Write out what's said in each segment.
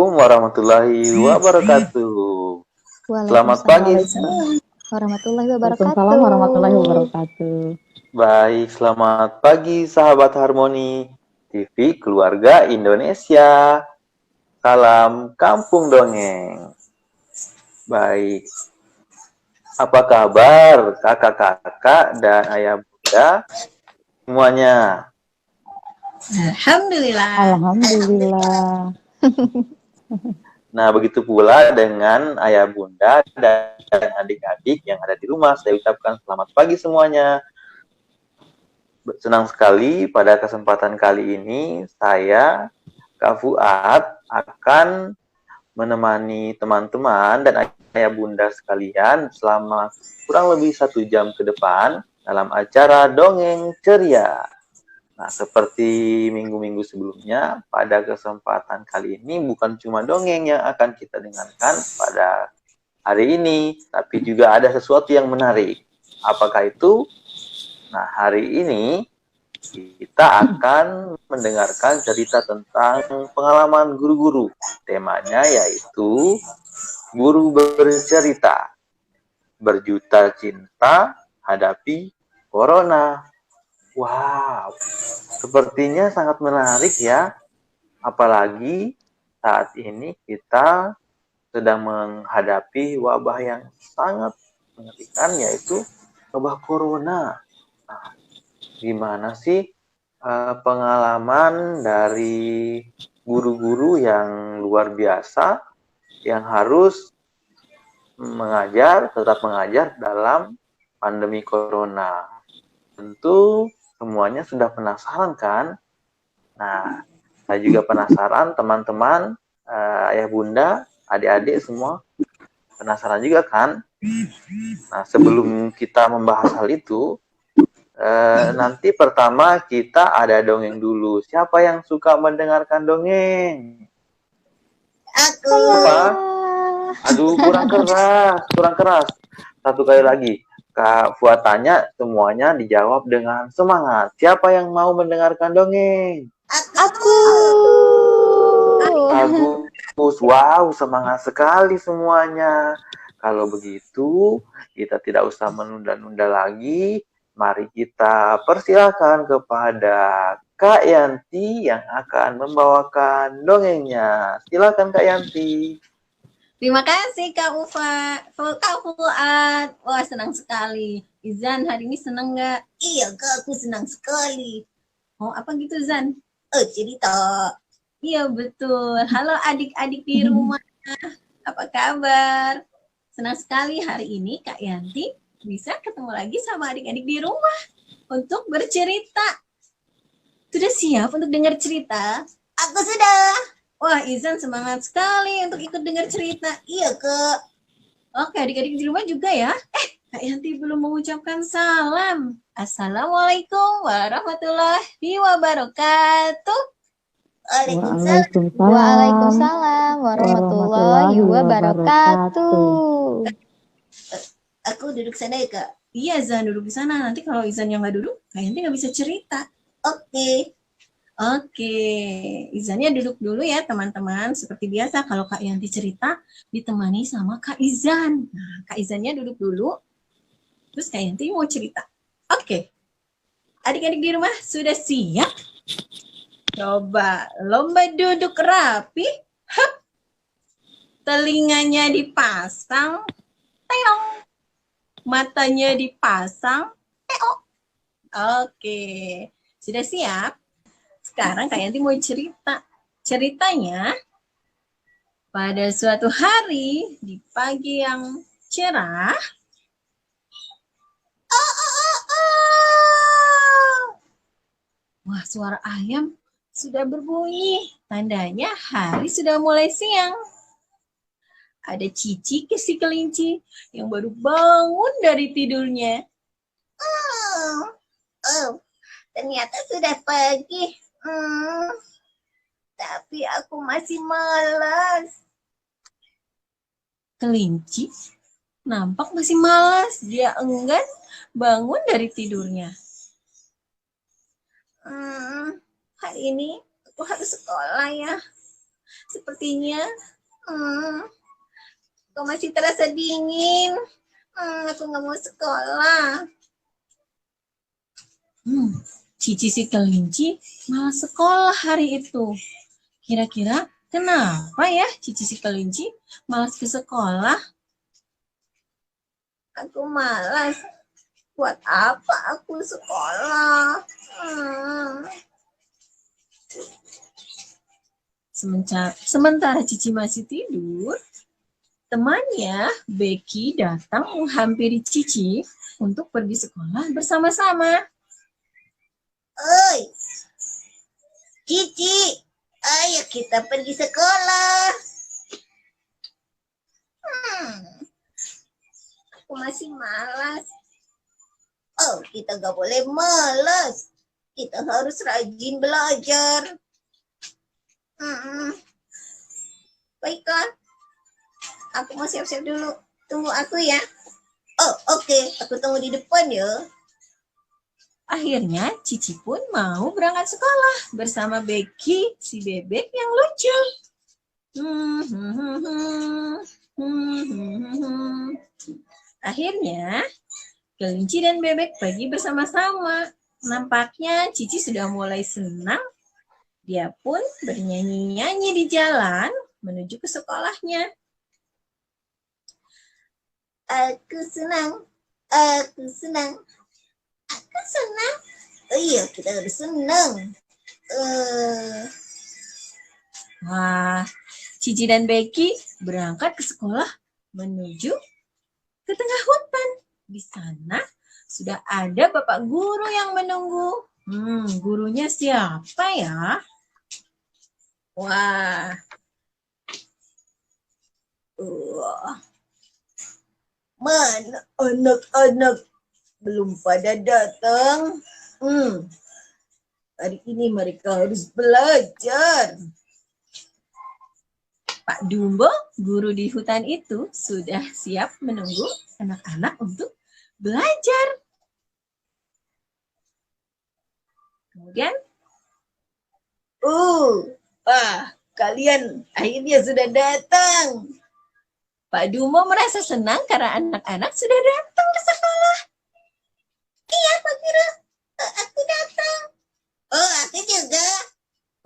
Assalamualaikum warahmatullahi wabarakatuh. Selamat pagi. Waalaikumsalam warahmatullahi Waalaikumsalam warahmatullahi wabarakatuh. wabarakatuh. Baik, selamat pagi sahabat Harmoni TV Keluarga Indonesia. Salam Kampung Dongeng. Baik, apa kabar kakak-kakak dan ayah bunda semuanya? Alhamdulillah. Alhamdulillah. Nah, begitu pula dengan ayah bunda dan adik-adik yang ada di rumah. Saya ucapkan selamat pagi semuanya. Senang sekali pada kesempatan kali ini saya, Kak Fuad, akan menemani teman-teman dan ayah bunda sekalian selama kurang lebih 1 jam ke depan dalam acara Dongeng Ceria. Nah, seperti minggu-minggu sebelumnya, pada kesempatan kali ini bukan cuma dongeng yang akan kita dengarkan pada hari ini, tapi juga ada sesuatu yang menarik. Apakah itu? Nah, hari ini kita akan mendengarkan cerita tentang pengalaman guru-guru. Temanya yaitu Guru Bercerita. Berjuta cinta hadapi Corona. Wow, sepertinya sangat menarik ya. Apalagi saat ini kita sedang menghadapi wabah yang sangat mengerikan, yaitu wabah Corona. Nah, gimana sih pengalaman dari guru-guru yang luar biasa yang harus tetap mengajar dalam pandemi Corona? Tentu semuanya sudah penasaran kan? Nah, saya juga penasaran, teman-teman, ayah bunda, adik-adik semua penasaran juga kan? Nah, sebelum kita membahas hal itu, nanti pertama kita ada dongeng dulu. Siapa yang suka mendengarkan dongeng? Aku. Apa? Aduh, kurang keras. Satu kali lagi. Kak Fuad tanya, semuanya dijawab dengan semangat. Siapa yang mau mendengarkan dongeng? Aku. Bagus. Wow, semangat sekali semuanya. Kalau begitu, kita tidak usah menunda-nunda lagi. Mari kita persilakan kepada Kak Yanti yang akan membawakan dongengnya. Silakan Kak Yanti. Terima kasih Kak Fuad. Wah, senang sekali. Izan, hari ini senang nggak? Iya Kak, aku senang sekali. Mau apa gitu Zan? Cerita. Iya betul. Halo adik-adik di rumah. Apa kabar? Senang sekali hari ini Kak Yanti bisa ketemu lagi sama adik-adik di rumah untuk bercerita. Sudah siap untuk dengar cerita? Aku sudah. Wah, Izan semangat sekali untuk ikut dengar cerita. Iya, Kak. Oke, adik-adik di rumah juga ya. Kak Yanti belum mengucapkan salam. Assalamualaikum warahmatullahi wabarakatuh. Waalaikumsalam warahmatullahi wabarakatuh. Aku duduk sana ya, Kak? Iya, Zan, duduk di sana. Nanti kalau Izan yang nggak duduk, Kak Yanti nggak bisa cerita. Oke, Izannya duduk dulu ya teman-teman. Seperti biasa kalau Kak Yanti cerita ditemani sama Kak Izan. Nah, Kak Izannya duduk dulu. Terus Kak Yanti mau cerita. Oke. Adik-adik di rumah sudah siap? Coba lomba duduk rapi. Hup. Telinganya dipasang. Teong. Matanya dipasang. Teong. Oke. Sudah siap? Sekarang Kak Yanti mau cerita. Ceritanya, pada suatu hari di pagi yang cerah, wah, suara ayam sudah berbunyi. Tandanya hari sudah mulai siang. Ada Cici si kelinci yang baru bangun dari tidurnya. Ternyata sudah pagi. Tapi aku masih malas. Kelinci nampak masih malas. Dia enggan bangun dari tidurnya. Hari ini aku harus sekolah ya. sepertinya. Kok masih terasa dingin? Aku nggak mau sekolah. Cici si kelinci malah sekolah hari itu. Kira-kira kenapa ya Cici si kelinci malas ke sekolah? Aku malas. Buat apa aku sekolah? Sementara Cici masih tidur, temannya Becky datang menghampiri Cici untuk pergi sekolah bersama-sama. Oi, Cici, ayo kita pergi sekolah. Aku masih malas. Oh, kita gak boleh malas. Kita harus rajin belajar. Baiklah, aku mau siap-siap dulu. Tunggu aku ya. Oh, oke. Aku tunggu di depan ya. Akhirnya Cici pun mau berangkat sekolah bersama Becky, si bebek yang lucu. Akhirnya kelinci dan bebek pergi bersama-sama. Nampaknya Cici sudah mulai senang. Dia pun bernyanyi-nyanyi di jalan menuju ke sekolahnya. Aku senang. Aku senang. Aku senang. Oh iya, kita harus senang. Wah, Cici dan Becky berangkat ke sekolah menuju ke tengah hutan. Di sana sudah ada Bapak Guru yang menunggu. Gurunya siapa ya? Wah. Mana anak-anak belum pada datang? Hari ini mereka harus belajar. Pak Dumbo, guru di hutan itu, sudah siap menunggu anak-anak untuk belajar. Kemudian, kalian akhirnya sudah datang. Pak Dumbo merasa senang karena anak-anak sudah datang ke sekolah. Iya, Pak Guru. Aku datang. Oh, aku juga.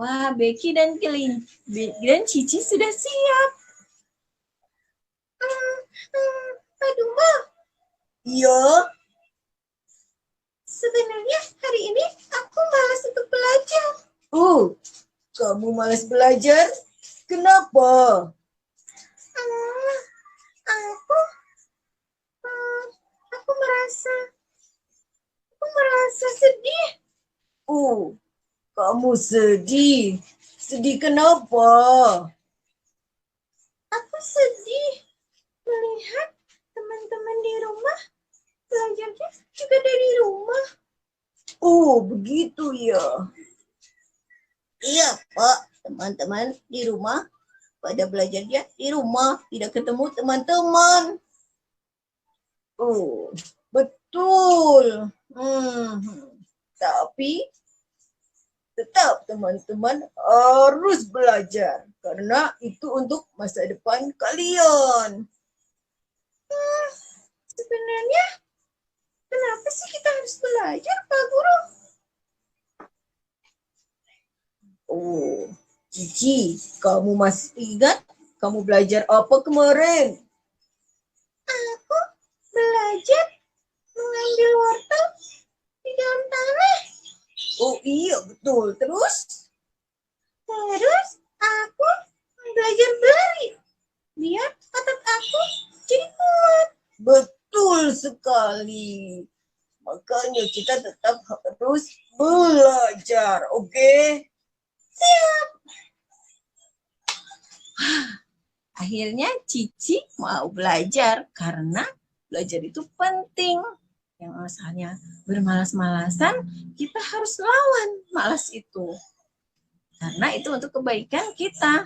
Wah, Becky dan Cici sudah siap. Pak Dumbo. Iya. Sebenarnya hari ini aku malas untuk belajar. Kamu malas belajar? Kenapa? Aku merasa sedih. Kamu sedih. Sedih kenapa? Aku sedih melihat teman-teman di rumah belajarnya juga dari rumah. Begitu ya. Iya, Pak. Teman-teman di rumah pada belajarnya di rumah, tidak ketemu teman-teman. Betul. Tapi tetap teman-teman harus belajar karena itu untuk masa depan kalian. Sebenarnya kenapa sih kita harus belajar, Pak Guru? Cici, kamu masih ingat kamu belajar apa kemarin? Aku belajar mengambil wortel di dalam tanah. Oh iya, betul. Terus aku belajar berlari biar otot aku jadi kuat. betul sekali. Makanya kita tetap harus belajar, oke? Siap. Akhirnya Cici mau belajar karena belajar itu penting. Yang asalnya bermalas-malasan, kita harus lawan malas itu. Karena itu untuk kebaikan kita.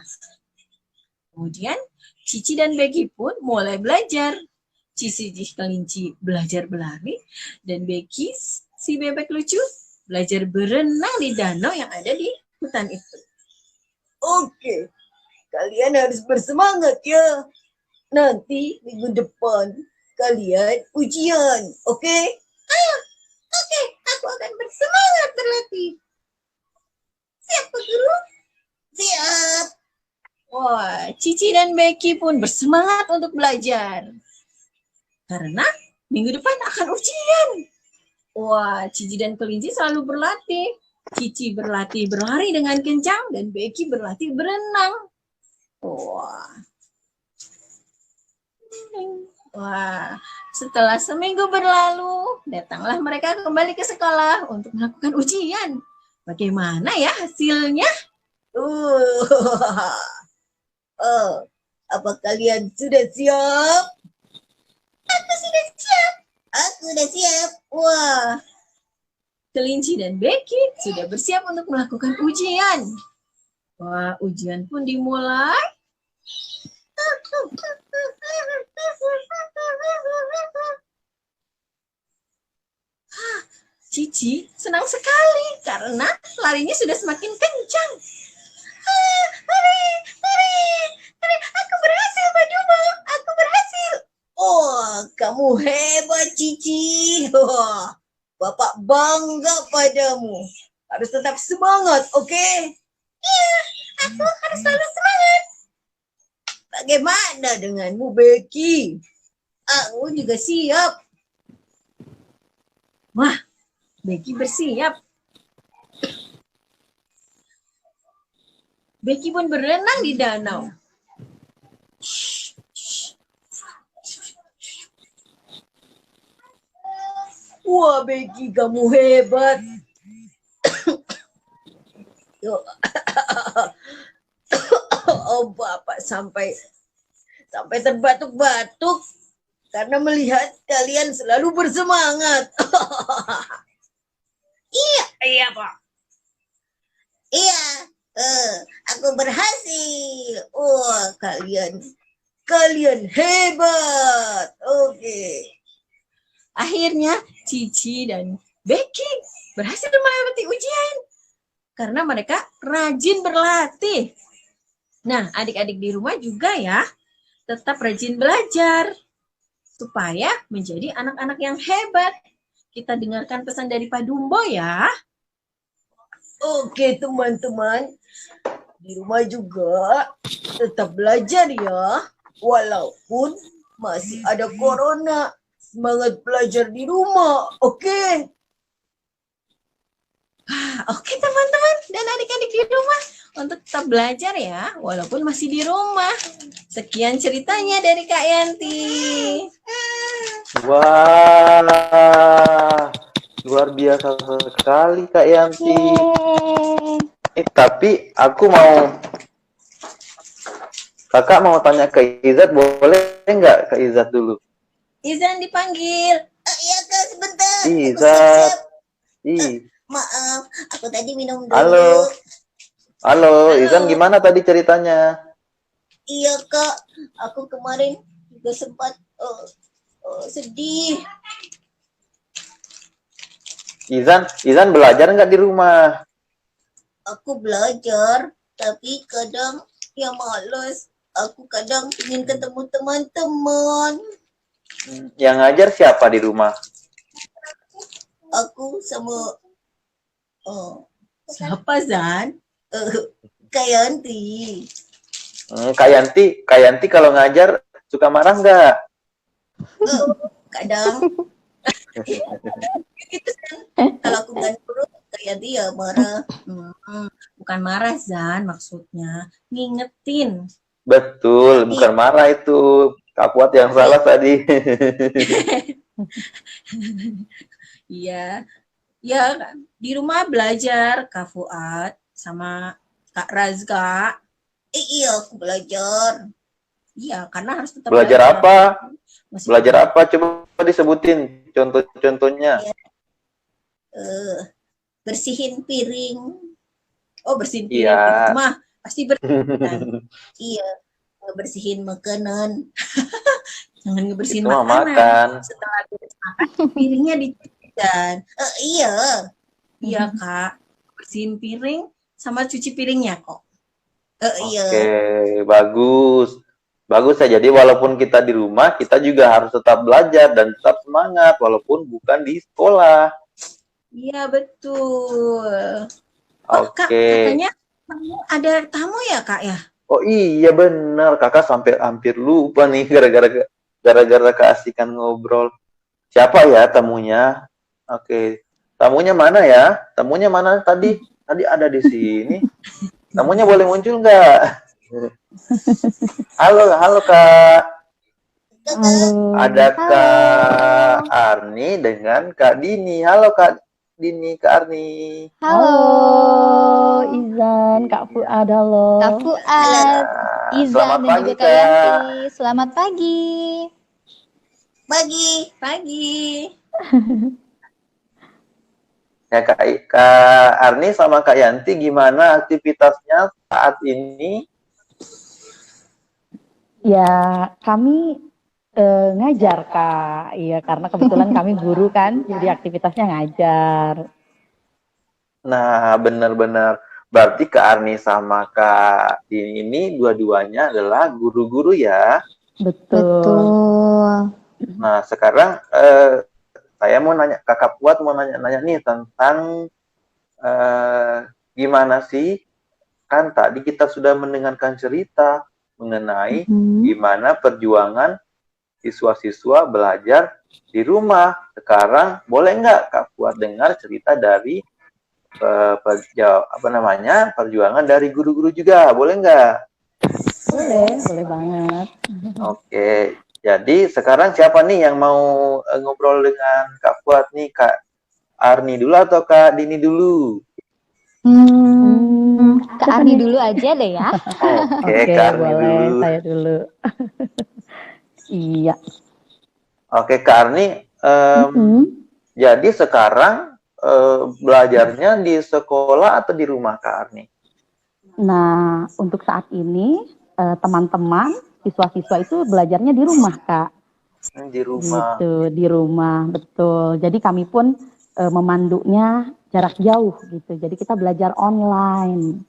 Kemudian Cici dan Becky pun mulai belajar. Cici si kelinci belajar berlari dan Becky si bebek lucu belajar berenang di danau yang ada di hutan itu. Oke, kalian harus bersemangat ya. Nanti minggu depan kalian ujian, oke? Oke, aku akan bersemangat berlatih. Siap, Pak Guru? Siap. Wah, Cici dan Becky pun bersemangat untuk belajar. Karena minggu depan akan ujian. Wah, Cici dan Kelinci selalu berlatih. Cici berlatih berlari dengan kencang dan Becky berlatih berenang. Wah, setelah seminggu berlalu, datanglah mereka kembali ke sekolah untuk melakukan ujian. Bagaimana ya hasilnya? Apa kalian sudah siap? Aku sudah siap. Aku sudah siap. Wah, Kelinci dan Becky sudah bersiap untuk melakukan ujian. Wah, ujian pun dimulai. Cici senang sekali karena larinya sudah semakin kencang. Aku berhasil, Pak Dumbo. Aku berhasil. Oh, kamu hebat, Cici. Oh, Bapak bangga padamu. Harus tetap semangat, oke? Aku harus selalu semangat. Bagaimana denganmu, Becky? Aku juga siap. Wah, Becky bersiap. Becky pun berenang di danau. Wah, Becky, kamu hebat. Oh, Bapak sampai terbatuk-batuk karena melihat kalian selalu bersemangat. Iya, Pak. Iya, aku berhasil. Wah, kalian hebat. Oke. Akhirnya Cici dan Becky berhasil melewati ujian karena mereka rajin berlatih. Nah, adik-adik di rumah juga ya, tetap rajin belajar supaya menjadi anak-anak yang hebat. Kita dengarkan pesan dari Pak Dumbo ya. Oke, teman-teman. Di rumah juga tetap belajar ya. Walaupun masih ada corona. Semangat belajar di rumah, oke? Oke, teman-teman dan adik-adik di rumah. Untuk tetap belajar ya, walaupun masih di rumah. Sekian ceritanya dari Kak Yanti. Wah, luar biasa sekali Kak Yanti. Tapi kakak mau tanya ke Izat, boleh nggak ke Izat dulu? Izan dipanggil. Iya, Kak, sebentar. Izat. Maaf, aku tadi minum dulu. Halo, Izan gimana tadi ceritanya? Iya, Kak. Aku kemarin juga sempat sedih. Izan belajar nggak di rumah? Aku belajar, tapi kadang ya males. Aku kadang ingin ketemu teman-teman. Yang ngajar siapa di rumah? Aku sama Siapa, Zan? Kak Yanti. Kak Yanti kalau ngajar suka marah nggak? Kadang gitu, kalau aku nggak nurut Kak Yanti ya marah. Bukan marah, Zan, maksudnya ngingetin. Betul, bukan marah itu. Kak Fuad yang salah tadi. Iya. Ya, di rumah belajar Kak Fuad sama Kak Razga. Iya, aku belajar. Iya, karena harus tetap Belajar apa? Masih Belajar apa? Coba disebutin contoh-contohnya. Bersihin piring. Oh, bersihin piring. Iya. Mah pasti bersihin. Iya, ngebersihin makanan. Jangan ngebersihin Itu mah makanan. makan. Setelah beres makan, piringnya dicuci kan. Iya. Iya, Kak. Bersihin piring sama cuci piringnya kok. Iya. Oke, bagus. Bagus ya. Jadi walaupun kita di rumah, kita juga harus tetap belajar dan tetap semangat walaupun bukan di sekolah. Iya betul. Oh Kak, Oke. katanya ada tamu ya Kak ya? Oh iya benar, kakak sampai hampir lupa nih gara-gara keasikan ngobrol. Siapa ya tamunya? Oke, tamunya mana ya? Tamunya mana tadi? Tadi ada di sini. Tamunya boleh muncul nggak? Halo, halo Kak. Halo. Ada Kak Arni dengan Kak Dini. Halo Kak Dini, Kak Arni. Halo, Izan, Kak Fuad, halo. Kak Fuad, Izan Selamat dan pagi juga Kak Kak. Yanti. Selamat pagi. Pagi. Pagi. Ya Kak Arni sama Kak Yanti gimana aktivitasnya saat ini? Ya, kami ngajar, Kak. Iya, karena kebetulan kami guru kan, jadi aktivitasnya ngajar. Nah, benar-benar. Berarti Kak Arni sama Kak Dini ini dua-duanya adalah guru-guru ya. Betul. Nah, sekarang saya mau nanya, Kakak Puat mau nanya-nanya nih tentang gimana sih, kan tadi kita sudah mendengarkan cerita mengenai gimana perjuangan siswa-siswa belajar di rumah. Sekarang boleh nggak Kak Puat dengar cerita dari perjuangan dari guru-guru juga, boleh nggak? Boleh banget. Oke, jadi sekarang siapa nih yang mau ngobrol dengan Kak Fuad nih, Kak Arni dulu atau Kak Dini dulu? Kak Arni dulu aja deh ya. Oke, Kak Arni boleh, dulu. saya dulu. Iya. Oke, Kak Arni, jadi sekarang belajarnya di sekolah atau di rumah, Kak Arni? Nah, untuk saat ini teman-teman, siswa-siswa itu belajarnya di rumah, Kak. Di rumah. Gitu, di rumah, betul. Jadi kami pun memandunya jarak jauh gitu. Jadi kita belajar online.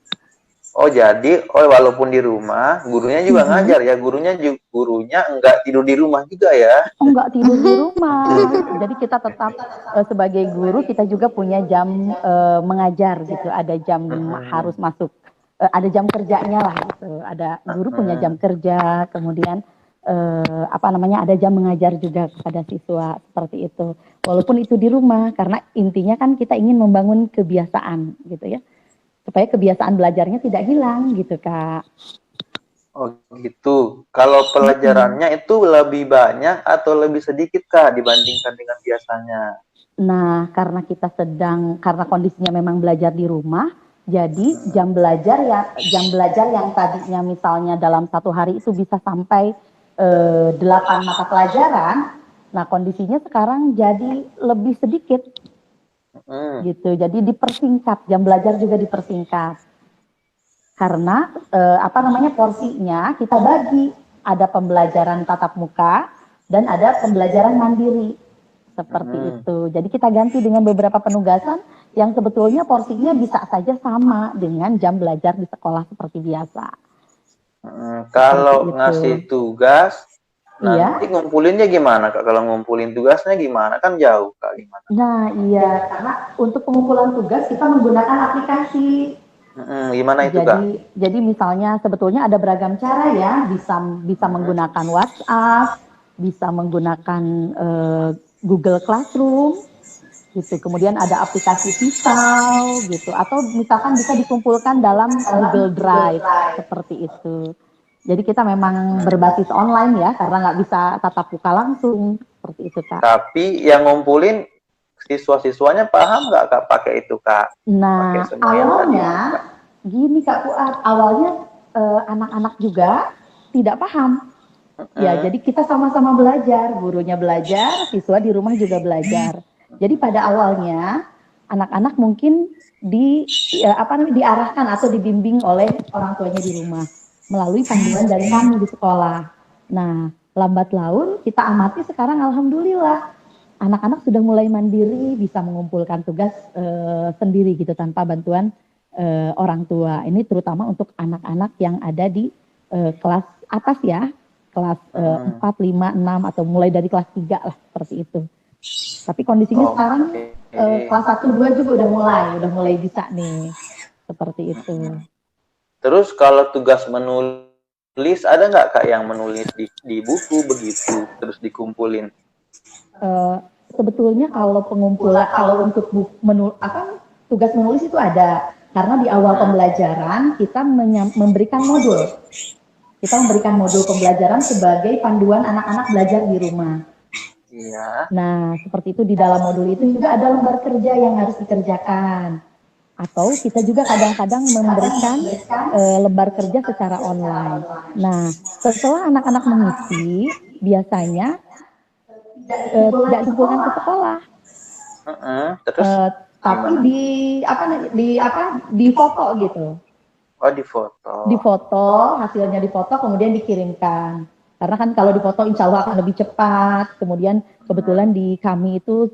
Oh, jadi walaupun di rumah, gurunya juga ngajar ya. Gurunya enggak tidur di rumah juga ya. Oh, enggak tidur di rumah. Jadi kita tetap sebagai guru kita juga punya jam mengajar gitu. Ada jam harus masuk, ada jam kerjanya lah gitu. Ada guru punya jam kerja, kemudian ada jam mengajar juga kepada siswa seperti itu. Walaupun itu di rumah, karena intinya kan kita ingin membangun kebiasaan gitu ya. Supaya kebiasaan belajarnya tidak hilang gitu, Kak. Oh gitu. Kalau pelajarannya itu lebih banyak atau lebih sedikit Kak dibandingkan dengan biasanya? Nah, karena kondisinya memang belajar di rumah, jadi jam belajar yang tadinya misalnya dalam satu hari itu bisa sampai 8 mata pelajaran, nah kondisinya sekarang jadi lebih sedikit. Gitu. Jadi dipersingkat, jam belajar juga dipersingkat. Karena porsinya kita bagi, ada pembelajaran tatap muka dan ada pembelajaran mandiri. Seperti itu. Jadi kita ganti dengan beberapa penugasan yang sebetulnya porsinya bisa saja sama dengan jam belajar di sekolah seperti biasa. Kalau ngasih tugas, iya. nanti ngumpulinnya gimana Kak? Kalau ngumpulin tugasnya gimana? Kan jauh Kak, gimana? Nah iya, karena untuk pengumpulan tugas kita menggunakan aplikasi. Gimana itu Kak? Jadi misalnya sebetulnya ada beragam cara ya, bisa menggunakan WhatsApp, bisa menggunakan Google Classroom, gitu. Kemudian ada aplikasi Pisau, gitu. Atau misalkan bisa dikumpulkan dalam Google Drive, seperti itu. Jadi kita memang berbasis online ya, karena nggak bisa tatap muka langsung, seperti itu Kak. Tapi yang ngumpulin siswa-siswanya paham nggak Kak pakai itu Kak? Nah, awalnya gini Kak Fuad, awalnya anak-anak juga tidak paham. Ya, jadi kita sama-sama belajar, gurunya belajar, siswa di rumah juga belajar. Jadi pada awalnya anak-anak mungkin diarahkan atau dibimbing oleh orang tuanya di rumah melalui panduan dari kami di sekolah. Nah, lambat laun kita amati sekarang alhamdulillah anak-anak sudah mulai mandiri, bisa mengumpulkan tugas sendiri gitu tanpa bantuan orang tua. Ini terutama untuk anak-anak yang ada di kelas atas ya, kelas 4, 5, 6 atau mulai dari kelas 3 lah seperti itu. Tapi kondisinya sekarang kelas 1, 2 juga udah mulai bisa nih. Seperti itu. Terus kalau tugas menulis, ada nggak Kak yang menulis di buku begitu, terus dikumpulin? Sebetulnya kalau untuk tugas menulis itu ada. Karena di awal pembelajaran kita memberikan modul. Kita memberikan modul pembelajaran sebagai panduan anak-anak belajar di rumah. Iya. Nah, seperti itu di dalam modul itu juga ada lembar kerja yang harus dikerjakan. Atau kita juga kadang-kadang memberikan lembar kerja secara online. Nah, setelah anak-anak mengisi, biasanya tidak dikumpulkan ke sekolah. Terus tapi di foto gitu. Oh, di foto. Di foto, hasilnya difoto kemudian dikirimkan. Karena kan kalau di foto insya Allah akan lebih cepat. Kemudian kebetulan di kami itu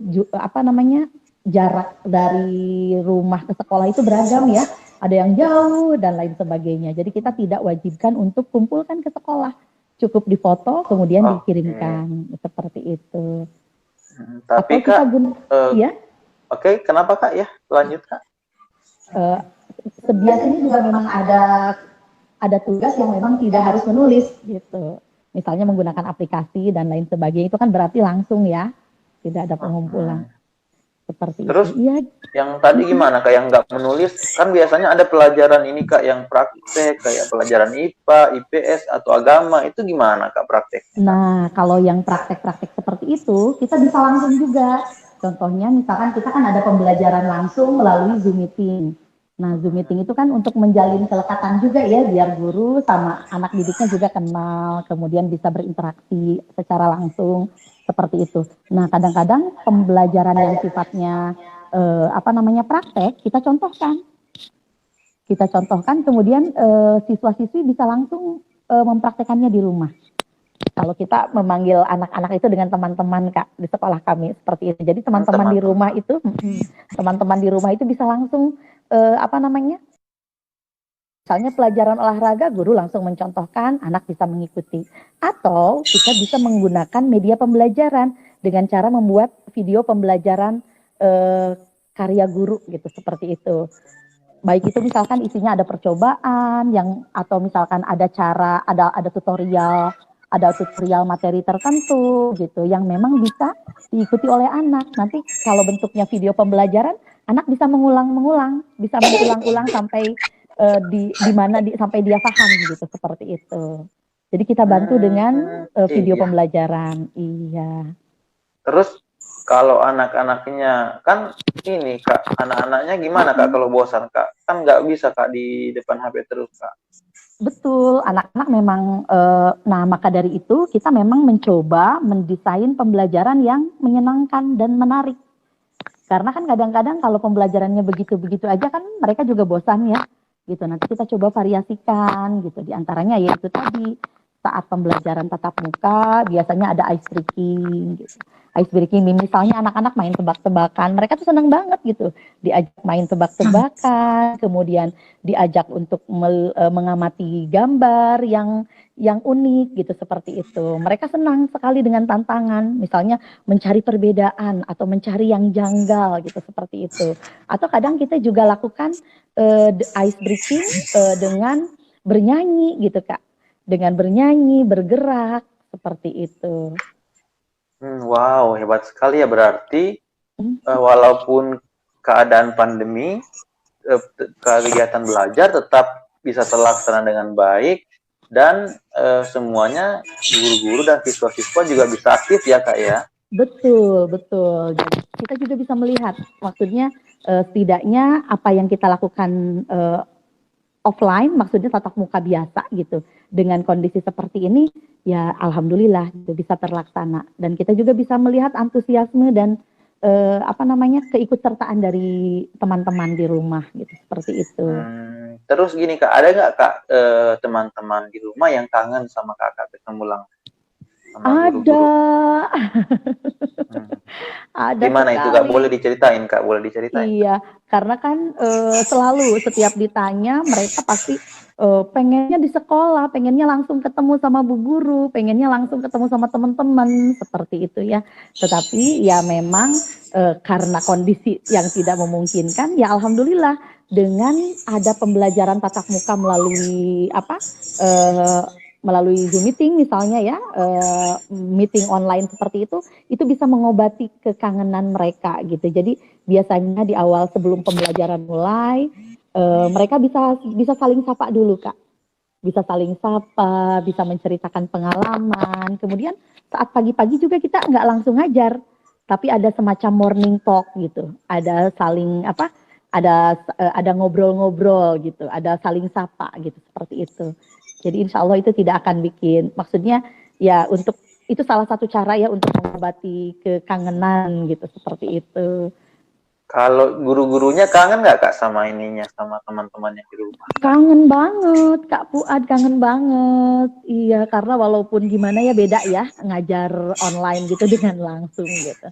jarak dari rumah ke sekolah itu beragam ya. Ada yang jauh dan lain sebagainya. Jadi kita tidak wajibkan untuk kumpulkan ke sekolah. Cukup difoto kemudian dikirimkan seperti itu. Tapi Kak, ya? Oke, kenapa Kak ya? Lanjut Kak. Biasanya juga memang ada tugas yang memang tidak harus menulis gitu. Misalnya menggunakan aplikasi dan lain sebagainya itu kan berarti langsung ya, tidak ada pengumpulan. Seperti terus itu. Iya. Yang tadi gimana Kak yang nggak menulis? Kan biasanya ada pelajaran ini Kak yang praktek kayak pelajaran IPA, IPS atau agama, itu gimana Kak praktek? Nah, kalau yang praktek-praktek seperti itu kita bisa langsung juga. Contohnya misalkan kita kan ada pembelajaran langsung melalui Zoom meeting. Nah, Zoom meeting itu kan untuk menjalin kelekatan juga ya, biar guru sama anak didiknya juga kenal, kemudian bisa berinteraksi secara langsung, seperti itu. Nah, kadang-kadang pembelajaran yang sifatnya praktek, kita contohkan. Kemudian siswa-siswi bisa langsung mempraktekannya di rumah. Kalau kita memanggil anak-anak itu dengan teman-teman Kak di sekolah kami seperti itu. Jadi teman-teman di rumah itu bisa langsung misalnya pelajaran olahraga guru langsung mencontohkan, anak bisa mengikuti. Atau kita bisa menggunakan media pembelajaran dengan cara membuat video pembelajaran karya guru gitu seperti itu. Baik itu misalkan isinya ada percobaan atau misalkan ada tutorial materi tertentu gitu yang memang bisa diikuti oleh anak. Nanti kalau bentuknya video pembelajaran, anak bisa mengulang-ulang sampai sampai dia paham gitu seperti itu. Jadi kita bantu dengan video pembelajaran. Iya. Terus kalau anak-anaknya kan ini Kak, anak-anaknya gimana Kak kalau bosan Kak? Kan nggak bisa Kak di depan HP terus Kak. Betul, anak-anak memang, maka dari itu kita memang mencoba mendesain pembelajaran yang menyenangkan dan menarik. Karena kan kadang-kadang kalau pembelajarannya begitu-begitu aja kan mereka juga bosan ya, gitu. Nanti kita coba variasikan gitu, diantaranya yaitu tadi, saat pembelajaran tatap muka biasanya ada ice breaking gitu. Ice breaking misalnya anak-anak main tebak-tebakan, mereka tuh senang banget gitu, diajak main tebak-tebakan, kemudian diajak untuk mengamati gambar yang unik gitu seperti itu. Mereka senang sekali dengan tantangan, misalnya mencari perbedaan atau mencari yang janggal gitu seperti itu. Atau kadang kita juga lakukan ice breaking dengan bernyanyi gitu Kak, dengan bernyanyi, bergerak seperti itu. Wow, hebat sekali ya berarti walaupun keadaan pandemi, kegiatan belajar tetap bisa terlaksana dengan baik dan semuanya guru-guru dan siswa-siswa juga bisa aktif ya Kak ya. Betul. Jadi kita juga bisa melihat, maksudnya setidaknya apa yang kita lakukan offline, maksudnya tatap muka biasa gitu. Dengan kondisi seperti ini, ya alhamdulillah itu bisa terlaksana. Dan kita juga bisa melihat antusiasme dan keikutsertaan dari teman-teman di rumah gitu, seperti itu. Terus gini Kak, ada nggak Kak teman-teman di rumah yang kangen sama Kakak ketemu langsung? Ada. Ada Gimana itu Kak? sekali. Boleh diceritain Kak? Boleh diceritain? Iya, karena kan selalu setiap ditanya mereka pasti pengennya di sekolah, pengennya langsung ketemu sama bu guru, pengennya langsung ketemu sama teman-teman seperti itu ya. Tetapi ya memang karena kondisi yang tidak memungkinkan, ya alhamdulillah dengan ada pembelajaran tatap muka melalui apa? Melalui Zoom meeting misalnya ya, meeting online seperti itu bisa mengobati kekangenan mereka gitu. Jadi biasanya di awal sebelum pembelajaran mulai, mereka bisa saling sapa dulu Kak. Bisa saling sapa, bisa menceritakan pengalaman. Kemudian saat pagi-pagi juga kita nggak langsung ngajar, tapi ada semacam morning talk gitu. Ada saling apa? Ada ngobrol-ngobrol gitu, ada saling sapa gitu seperti itu. Jadi insya Allah itu tidak akan bikin, maksudnya ya untuk itu salah satu cara ya untuk mengobati kekangenan gitu seperti itu. Kalau guru-gurunya kangen nggak Kak sama ininya, sama teman-temannya di rumah? Kangen banget Kak Fuad, kangen banget. Iya, karena walaupun gimana ya beda ya ngajar online gitu dengan langsung gitu.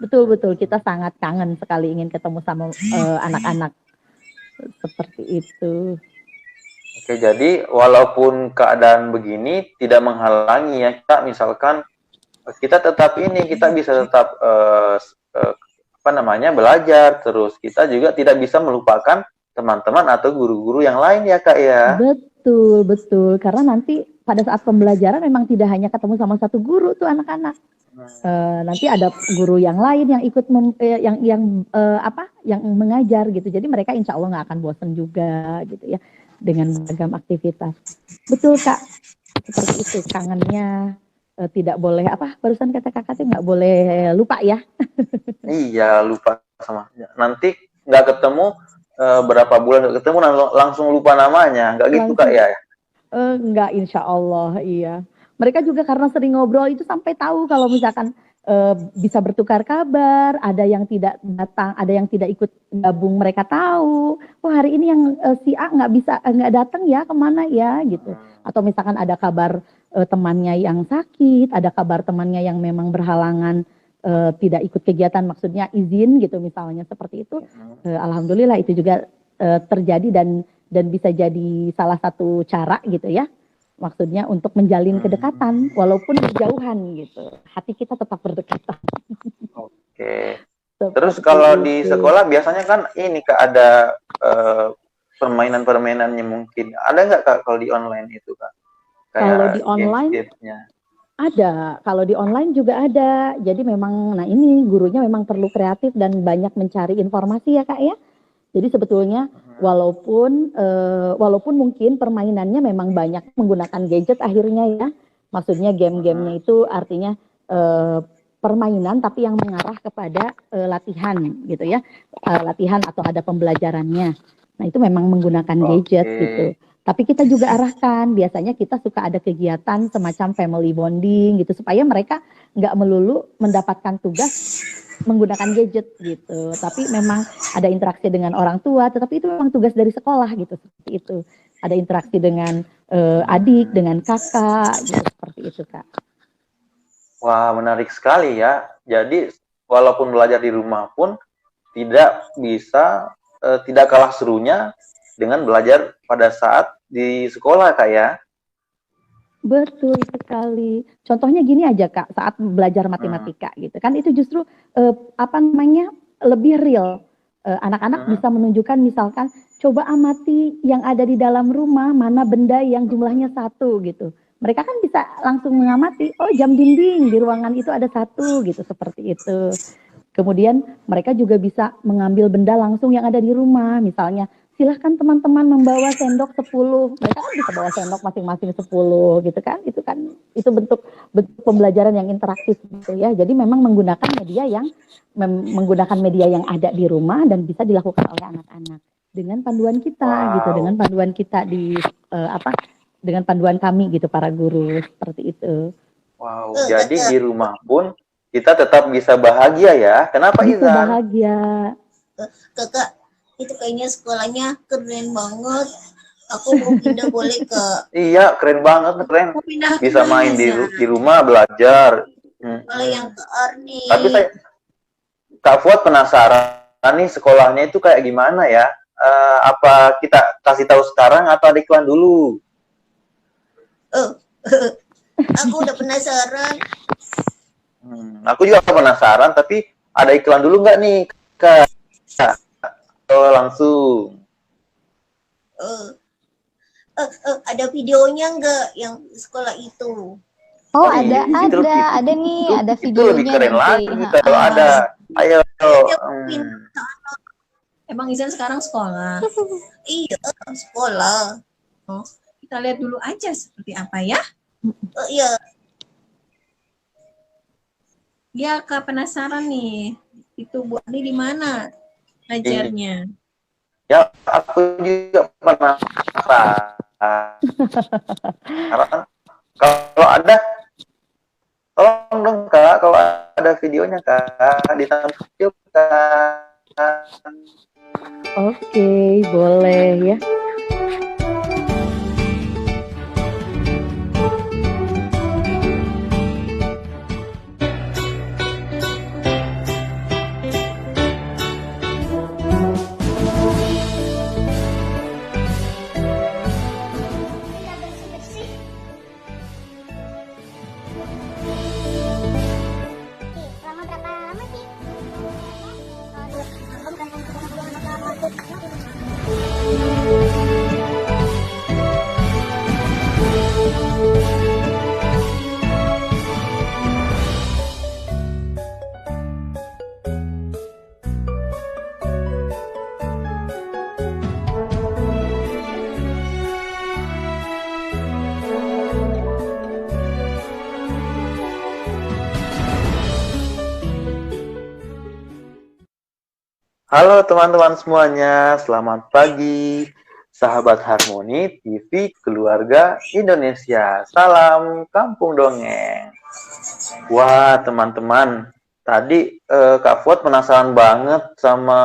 Betul-betul kita sangat kangen sekali ingin ketemu sama anak-anak seperti itu. Oke, jadi walaupun keadaan begini tidak menghalangi ya Kak, misalkan kita tetap ini, kita bisa tetap apa namanya belajar, terus kita juga tidak bisa melupakan teman-teman atau guru-guru yang lain ya Kak ya. Betul, betul. Karena nanti pada saat pembelajaran memang tidak hanya ketemu sama satu guru tuh anak-anak. Nanti ada guru yang lain yang ikut yang mengajar gitu. Jadi mereka insya Allah nggak akan bosan juga gitu ya dengan beragam aktivitas. Betul Kak, seperti itu kangennya tidak boleh barusan kata kakak tuh nggak boleh lupa ya. Iya, lupa sama. Nanti nggak ketemu berapa bulan nggak ketemu langsung lupa namanya, nggak gitu Kak ya? Enggak, insya Allah iya. Mereka juga karena sering ngobrol itu sampai tahu kalau misalkan bisa bertukar kabar, ada yang tidak datang, ada yang tidak ikut gabung, mereka tahu. Oh hari ini yang si A nggak datang ya kemana ya gitu. Atau misalkan ada kabar temannya yang sakit, ada kabar temannya yang memang berhalangan tidak ikut kegiatan, maksudnya izin gitu misalnya seperti itu. Alhamdulillah itu juga terjadi dan bisa jadi salah satu cara gitu ya. Maksudnya untuk menjalin kedekatan walaupun berjauhan gitu. Hati kita tetap berdekatan. Oke. Terus kalau di sekolah biasanya kan ini Kak ada permainan-permainannya mungkin. Ada nggak Kak kalau di online itu Kak? Kayak kalau di online game-nya. ada, kalau di online juga ada. Jadi memang, nah ini gurunya memang perlu kreatif dan banyak mencari informasi ya Kak ya. Jadi sebetulnya walaupun mungkin permainannya memang banyak menggunakan gadget akhirnya ya. Maksudnya game-gamenya itu artinya permainan tapi yang mengarah kepada latihan gitu ya. Latihan atau ada pembelajarannya. Nah itu memang menggunakan gadget gitu. Tapi kita juga arahkan, biasanya kita suka ada kegiatan semacam family bonding gitu, supaya mereka nggak melulu mendapatkan tugas menggunakan gadget gitu. Tapi memang ada interaksi dengan orang tua, tetapi itu memang tugas dari sekolah gitu, seperti itu. Ada interaksi dengan adik, dengan kakak, gitu, seperti itu Kak. Wah menarik sekali ya. Jadi walaupun belajar di rumah pun tidak bisa, tidak kalah serunya dengan belajar pada saat di sekolah Kak ya. Betul sekali. Contohnya gini aja Kak, saat belajar matematika gitu kan itu justru lebih real. Anak-anak bisa menunjukkan misalkan coba amati yang ada di dalam rumah mana benda yang jumlahnya 1 gitu. Mereka kan bisa langsung mengamati, oh jam dinding di ruangan itu ada 1 gitu, seperti itu. Kemudian mereka juga bisa mengambil benda langsung yang ada di rumah, misalnya silahkan teman-teman membawa sendok 10. Mereka kan bisa bawa sendok masing-masing 10 gitu kan. Itu bentuk pembelajaran yang interaktif gitu ya. Jadi memang menggunakan media yang ada di rumah dan bisa dilakukan oleh anak-anak dengan panduan kita gitu, dengan panduan kita dengan panduan kami gitu para guru seperti itu. Wow, jadi di rumah pun kita tetap bisa bahagia ya. Kenapa Bisa Izan? bahagia. Kakak, itu kayaknya sekolahnya keren banget. Aku mau pindah boleh ke... Iya, keren banget, keren. Mau pindah Bisa kemana, main Zan? di rumah, belajar. Kalau yang ke Arni. Tapi Kak Fuad penasaran nih sekolahnya itu kayak gimana ya? Apa kita kasih tahu sekarang atau ada iklan dulu? Oh, aku udah penasaran. Aku juga penasaran, tapi ada iklan dulu nggak nih, Kak? Atau langsung? Ada videonya nggak yang sekolah itu? Oh, iya, ada nih, ada itu lebih videonya keren nanti. lagi kalau ada. Ayo. Emang Izan sekarang sekolah? Iya, sekolah. Oh, kita lihat dulu aja seperti apa ya. Iya. Ya, Kak penasaran nih. Itu Bu Ani di mana ngajarnya? Ya, aku juga penasaran. Kalau ada, tolong dong Kak, kalau ada videonya Kak, ditampilkan. Oke, boleh ya. Selama berapa lama sih? Halo teman-teman semuanya, selamat pagi. Sahabat Harmoni TV Keluarga Indonesia. Salam Kampung Dongeng. Wah, teman-teman, tadi Kak Fuad penasaran banget sama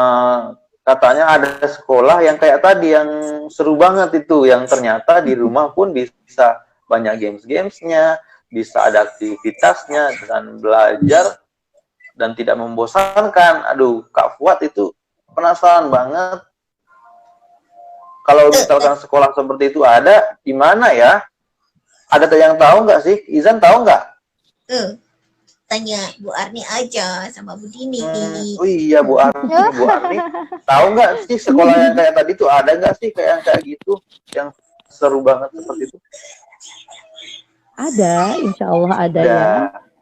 katanya ada sekolah yang kayak tadi yang seru banget itu, yang ternyata di rumah pun bisa banyak games-gamesnya, bisa ada aktivitasnya dan belajar dan tidak membosankan. Aduh, Kak Fuad itu penasaran banget. Kalau misalkan sekolah seperti itu ada, di mana ya? Ada yang tahu nggak sih? Izan tahu nggak? Tanya Bu Arni aja sama Bu Dini. Oh iya, Bu Arni. Bu Arni, tahu nggak sih sekolah yang kayak tadi tuh ada nggak sih kayak gitu yang seru banget seperti itu? Ada, insya Allah ada ya.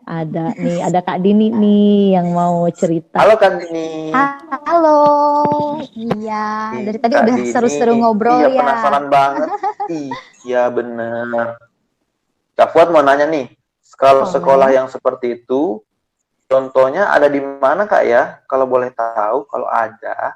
Ada nih, ada Kak Dini nih yang mau cerita. Halo Kak Dini. Halo, iya, dari tadi Kak udah Dini. seru-seru ngobrol Iya, ya. penasaran banget. Iya bener. Kak Fuad mau nanya nih, kalau sekolah yang seperti itu, contohnya ada di mana Kak ya? Kalau boleh tahu, kalau ada.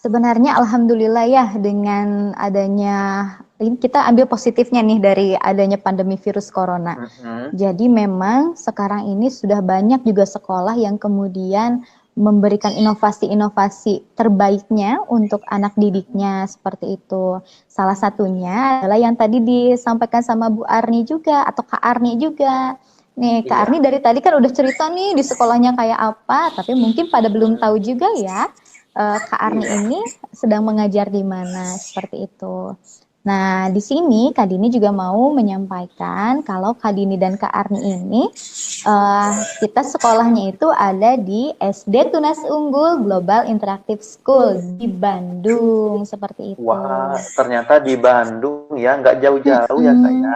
Sebenarnya alhamdulillah ya dengan adanya ini kita ambil positifnya nih dari adanya pandemi virus corona. Jadi memang sekarang ini sudah banyak juga sekolah yang kemudian memberikan inovasi-inovasi terbaiknya untuk anak didiknya seperti itu. Salah satunya adalah yang tadi disampaikan sama Bu Arni juga atau Kak Arni juga. Nih Kak Arni dari tadi kan udah cerita nih di sekolahnya kayak apa, tapi mungkin pada belum tahu juga ya. Kak Arni ini sedang mengajar di mana seperti itu. Nah, di sini Kak Dini juga mau menyampaikan kalau Kak Dini dan Kak Arni ini kita sekolahnya itu ada di SD Tunas Unggul Global Interactive School di Bandung seperti itu. Wah, ternyata di Bandung ya, nggak jauh-jauh ya Kak ya.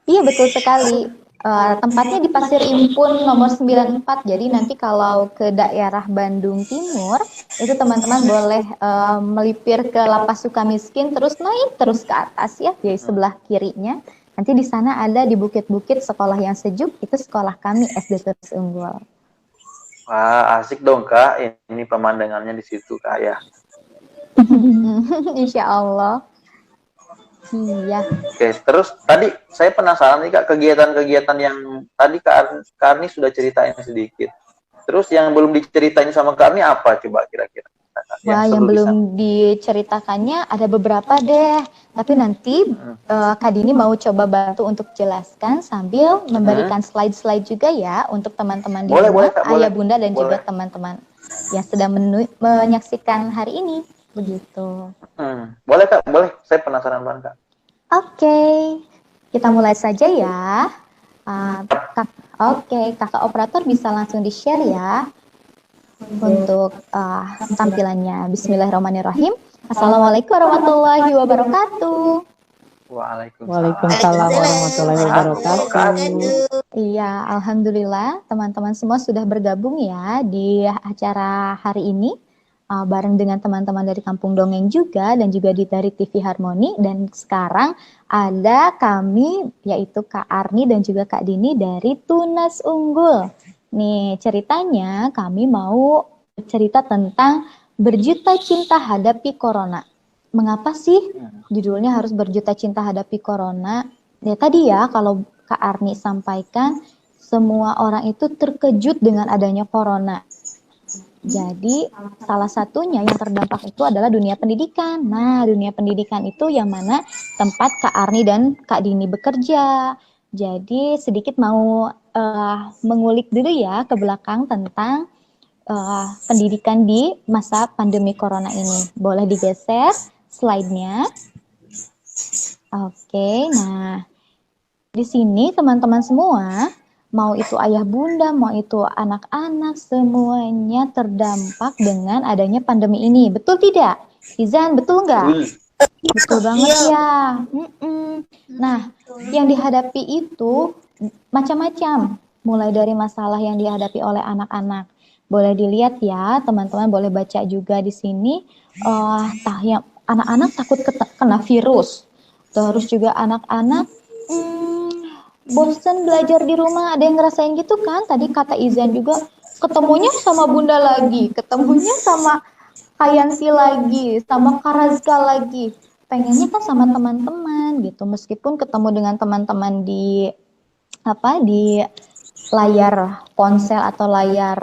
Iya betul sekali. Tempatnya di Pasir Impun nomor 94. Jadi nanti kalau ke daerah Bandung Timur, itu teman-teman boleh melipir ke Lapas Sukamiskin, terus naik terus ke atas ya, di sebelah kirinya. Nanti di sana ada di bukit-bukit sekolah yang sejuk, itu sekolah kami SD Tunas Unggul. Wah, asik dong Kak, ini pemandangannya di situ Kak ya. Insya Allah. Iya. Oke, terus tadi saya penasaran nih Kak, kegiatan-kegiatan yang tadi Kak Arni sudah ceritain sedikit. Terus yang belum diceritain sama Kak Arni apa coba kira-kira? Wah, yang belum diceritakannya ada beberapa deh. Tapi nanti Kak Dini mau coba bantu untuk jelaskan sambil memberikan slide-slide juga ya untuk teman-teman di rumah, ayah bunda dan juga teman-teman yang sedang menyaksikan hari ini. Begitu. Boleh Kak, boleh. Saya penasaran banget Kak. Oke, kita mulai saja ya. Kakak operator bisa langsung di-share ya untuk tampilannya. Bismillahirrahmanirrahim. Assalamualaikum warahmatullahi wabarakatuh. Waalaikumsalam warahmatullahi wabarakatuh. Iya, alhamdulillah teman-teman semua sudah bergabung ya di acara hari ini bareng dengan teman-teman dari Kampung Dongeng juga dan juga dari TV Harmoni, dan sekarang ada kami yaitu Kak Arni dan juga Kak Dini dari Tunas Unggul. Nih, ceritanya kami mau cerita tentang berjuta cinta hadapi corona. Mengapa sih judulnya harus berjuta cinta hadapi corona? Ya tadi ya, kalau Kak Arni sampaikan, semua orang itu terkejut dengan adanya corona. Jadi salah satunya yang terdampak itu adalah dunia pendidikan. Nah, dunia pendidikan itu yang mana tempat Kak Arni dan Kak Dini bekerja. Jadi sedikit mau mengulik dulu ya ke belakang tentang pendidikan di masa pandemi corona ini. Boleh digeser slide-nya. Oke, nah di sini teman-teman semua, mau itu ayah bunda, mau itu anak-anak, semuanya terdampak dengan adanya pandemi ini. Betul tidak? Izan, betul nggak? Betul banget ya. Nah, yang dihadapi itu macam-macam. Mulai dari masalah yang dihadapi oleh anak-anak. Boleh dilihat ya, teman-teman boleh baca juga di sini. Yang anak-anak takut kena virus. Terus juga anak-anak bosen belajar di rumah, ada yang ngerasain gitu kan? Tadi kata Izan juga, ketemunya sama bunda lagi, ketemunya sama Kayansi lagi, sama Karazka lagi. Pengennya kan sama teman-teman gitu, meskipun ketemu dengan teman-teman di layar ponsel atau layar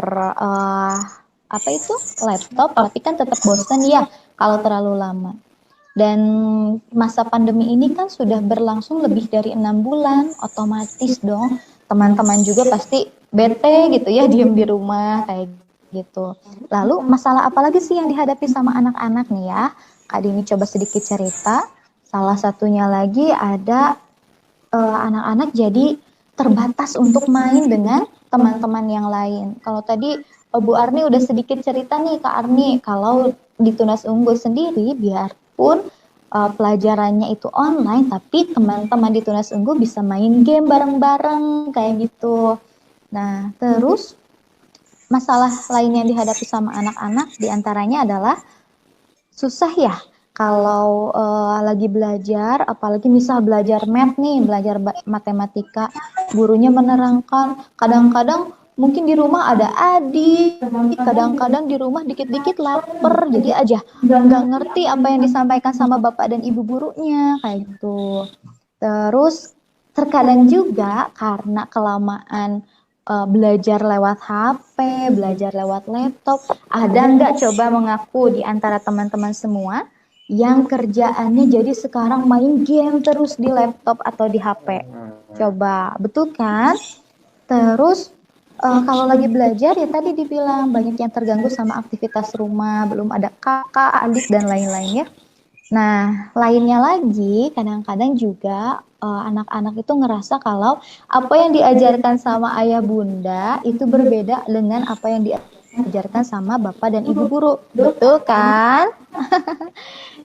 laptop, tapi kan tetap bosan ya kalau terlalu lama. Dan masa pandemi ini kan sudah berlangsung lebih dari 6 bulan, otomatis dong teman-teman juga pasti bete gitu ya, diem di rumah kayak gitu. Lalu masalah apa lagi sih yang dihadapi sama anak-anak nih ya? Kak Dini coba sedikit cerita. Salah satunya lagi ada anak-anak jadi terbatas untuk main dengan teman-teman yang lain. Kalau tadi Bu Arni udah sedikit cerita nih Kak Arni, kalau di Tunas Unggul sendiri biarpun pelajarannya itu online, tapi teman-teman di Tunas Unggul bisa main game bareng-bareng kayak gitu. Nah, terus masalah lain yang dihadapi sama anak-anak diantaranya adalah susah ya kalau lagi belajar, apalagi misal belajar math nih, belajar matematika, gurunya menerangkan, kadang-kadang mungkin di rumah ada adik, kadang-kadang di rumah dikit-dikit lapar, jadi aja nggak ngerti apa yang disampaikan sama bapak dan ibu gurunya, kayak gitu. Terus terkadang juga karena kelamaan belajar lewat HP, belajar lewat laptop, ada nggak coba mengaku di antara teman-teman semua yang kerjaannya jadi sekarang main game terus di laptop atau di HP? Coba, betul kan? Terus kalau lagi belajar ya tadi dibilang banyak yang terganggu sama aktivitas rumah, belum ada kakak, adik, dan lain-lain ya. Nah, lainnya lagi kadang-kadang juga anak-anak itu ngerasa kalau apa yang diajarkan sama ayah bunda itu berbeda dengan apa yang diajarkan sama bapak dan ibu guru. Betul kan?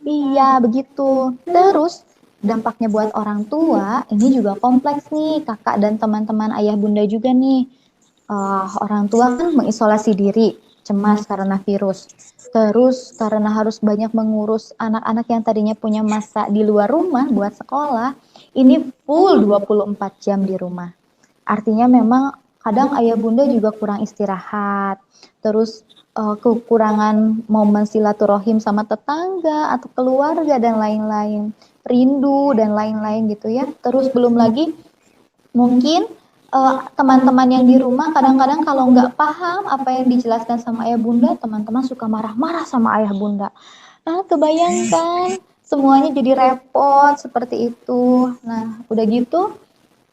Iya, begitu. Terus dampaknya buat orang tua ini juga kompleks nih, kakak dan teman-teman ayah bunda juga nih. Orang tua kan mengisolasi diri, cemas karena virus. Terus karena harus banyak mengurus anak-anak yang tadinya punya masa di luar rumah buat sekolah, ini full 24 jam di rumah. Artinya memang kadang ayah bunda juga kurang istirahat, terus kekurangan momen silaturahim sama tetangga atau keluarga dan lain-lain, rindu dan lain-lain gitu ya. Terus belum lagi mungkin teman-teman yang di rumah kadang-kadang kalau nggak paham apa yang dijelaskan sama ayah bunda, teman-teman suka marah-marah sama ayah bunda. Nah, kebayangkan semuanya jadi repot seperti itu. Nah, udah gitu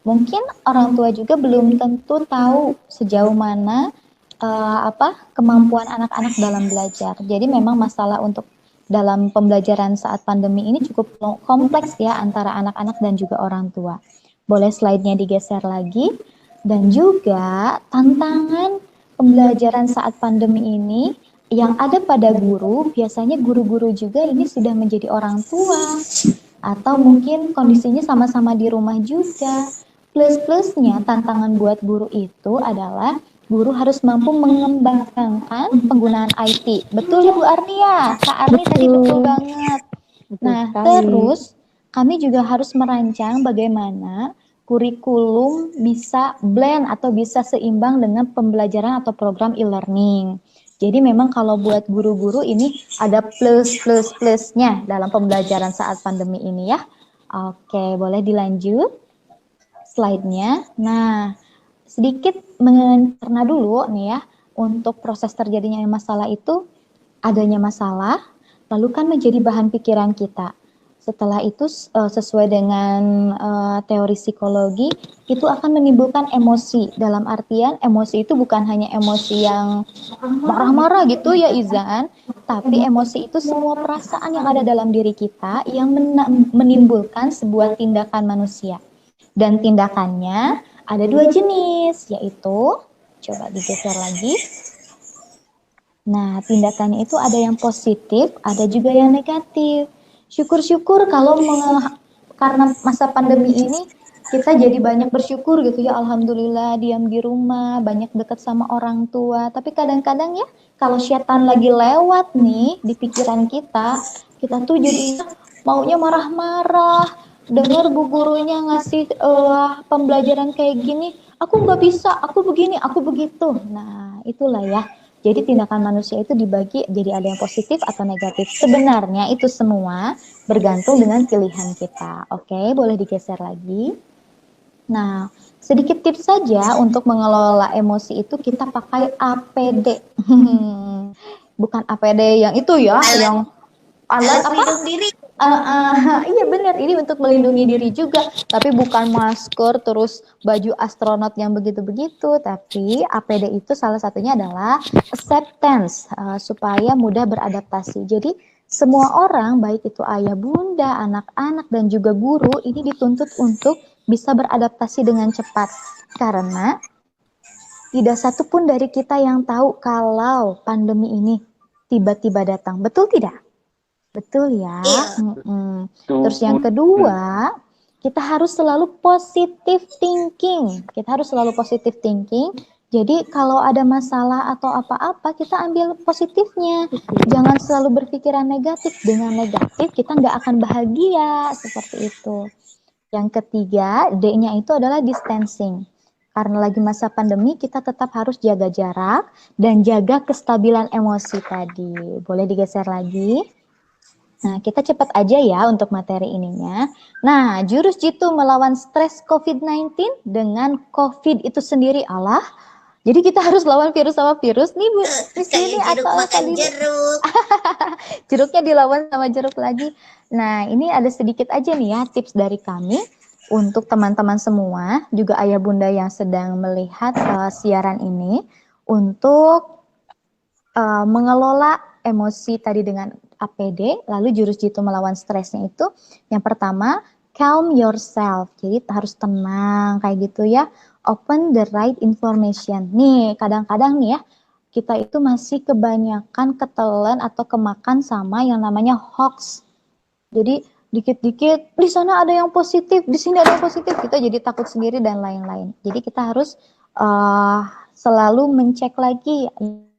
mungkin orang tua juga belum tentu tahu sejauh mana kemampuan anak-anak dalam belajar. Jadi memang masalah untuk dalam pembelajaran saat pandemi ini cukup kompleks ya antara anak-anak dan juga orang tua. Boleh slide-nya digeser lagi. Dan juga tantangan pembelajaran saat pandemi ini yang ada pada guru, biasanya guru-guru juga ini sudah menjadi orang tua. Atau mungkin kondisinya sama-sama di rumah juga. Plus-plusnya tantangan buat guru itu adalah guru harus mampu mengembangkan penggunaan IT. Betul ya Bu Arni ya? Kak Arni tadi betul banget. Nah, terus kami juga harus merancang bagaimana kurikulum bisa blend atau bisa seimbang dengan pembelajaran atau program e-learning. Jadi memang kalau buat guru-guru ini ada plus-plus-plusnya dalam pembelajaran saat pandemi ini ya. Oke, boleh dilanjut slide-nya. Nah, sedikit mencerna dulu nih ya, untuk proses terjadinya masalah itu, adanya masalah, lalu kan menjadi bahan pikiran kita. Setelah itu sesuai dengan teori psikologi, itu akan menimbulkan emosi. Dalam artian emosi itu bukan hanya emosi yang marah-marah gitu ya Izan, tapi emosi itu semua perasaan yang ada dalam diri kita yang menimbulkan sebuah tindakan manusia. Dan tindakannya ada dua jenis, yaitu, coba digeser lagi. Nah, tindakannya itu ada yang positif, ada juga yang negatif. Syukur-syukur kalau karena masa pandemi ini, kita jadi banyak bersyukur gitu ya, alhamdulillah diam di rumah, banyak dekat sama orang tua. Tapi kadang-kadang ya, kalau syaitan lagi lewat nih di pikiran kita tuh jadi maunya marah-marah. Dengar bu gurunya ngasih pembelajaran kayak gini, aku nggak bisa, aku begini, aku begitu. Nah, itulah ya. Jadi tindakan manusia itu dibagi jadi ada yang positif atau negatif. Sebenarnya itu semua bergantung dengan pilihan kita. Oke, boleh digeser lagi. Nah, sedikit tips saja untuk mengelola emosi itu kita pakai APD. Bukan APD yang itu ya, yang alat apa? Diri. Iya benar, ini untuk melindungi diri juga, tapi bukan masker terus baju astronot yang begitu-begitu, tapi APD itu salah satunya adalah acceptance, supaya mudah beradaptasi. Jadi semua orang, baik itu ayah bunda, anak-anak, dan juga guru, ini dituntut untuk bisa beradaptasi dengan cepat, karena tidak satu pun dari kita yang tahu kalau pandemi ini tiba-tiba datang, betul tidak? Betul ya. Terus yang kedua, kita harus selalu positive thinking. Kita harus selalu positive thinking. Jadi kalau ada masalah atau apa-apa, kita ambil positifnya. Jangan selalu berpikiran negatif. Dengan negatif, kita nggak akan bahagia. Seperti itu. Yang ketiga, D-nya itu adalah distancing. Karena lagi masa pandemi, kita tetap harus jaga jarak dan jaga kestabilan emosi tadi. Boleh digeser lagi? Nah, kita cepat aja ya untuk materi ininya. Nah, jurus jitu melawan stres COVID-19 dengan COVID itu sendiri, Allah. Jadi kita harus lawan virus sama virus nih Bu. Di sini jeruk atau makan jeruk. jeruknya dilawan sama jeruk lagi. Nah, ini ada sedikit aja nih ya tips dari kami untuk teman-teman semua, juga ayah bunda yang sedang melihat siaran ini untuk mengelola emosi tadi dengan APD, lalu jurus jitu melawan stresnya itu yang pertama, calm yourself. Jadi harus tenang kayak gitu ya. Open the right information. Nih, kadang-kadang nih ya, kita itu masih kebanyakan ketelan atau kemakan sama yang namanya hoax. Jadi dikit-dikit di sana ada yang positif, di sini ada yang positif, kita jadi takut sendiri dan lain-lain. Jadi kita harus selalu mencek lagi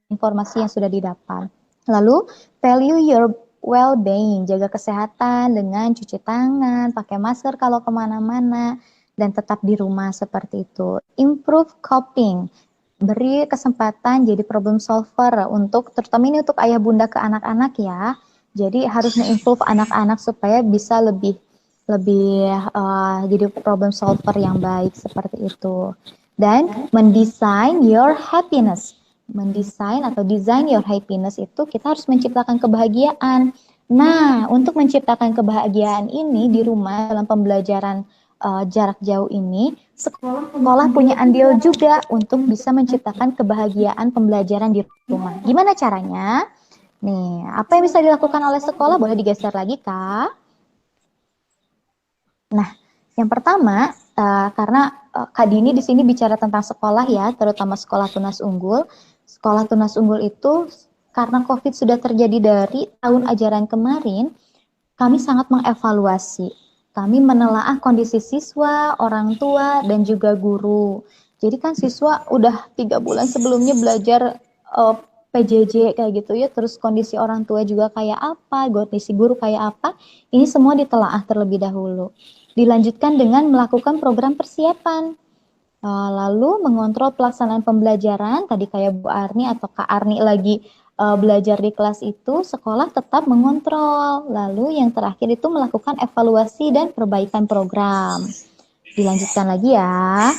informasi yang sudah didapat. Lalu, value your well-being, jaga kesehatan dengan cuci tangan, pakai masker kalau kemana-mana, dan tetap di rumah seperti itu. Improve coping, beri kesempatan jadi problem solver untuk, terutama ini untuk ayah bunda ke anak-anak ya. Jadi harus nge-improve anak-anak supaya bisa lebih jadi problem solver yang baik seperti itu. dan mendesain your happiness. Mendesain atau design your happiness itu kita harus menciptakan kebahagiaan. Nah, untuk menciptakan kebahagiaan ini di rumah dalam pembelajaran jarak jauh ini, sekolah punya andil juga untuk bisa menciptakan kebahagiaan pembelajaran di rumah. Gimana caranya? Nih, apa yang bisa dilakukan oleh sekolah? Boleh digeser lagi, Kak. Nah, yang pertama, karena Kak Dini di sini bicara tentang sekolah ya, terutama sekolah tunas unggul. Sekolah tunas unggul itu karena COVID sudah terjadi dari tahun ajaran kemarin, kami sangat mengevaluasi. Kami menelaah kondisi siswa, orang tua, dan juga guru. Jadi kan siswa udah 3 bulan sebelumnya belajar PJJ kayak gitu ya, terus kondisi orang tua juga kayak apa, kondisi guru kayak apa, ini semua ditelaah terlebih dahulu. Dilanjutkan dengan melakukan program persiapan. Lalu mengontrol pelaksanaan pembelajaran, tadi kayak Bu Arni atau Kak Arni lagi belajar di kelas itu, sekolah tetap mengontrol. Lalu yang terakhir itu melakukan evaluasi dan perbaikan program. Dilanjutkan lagi ya.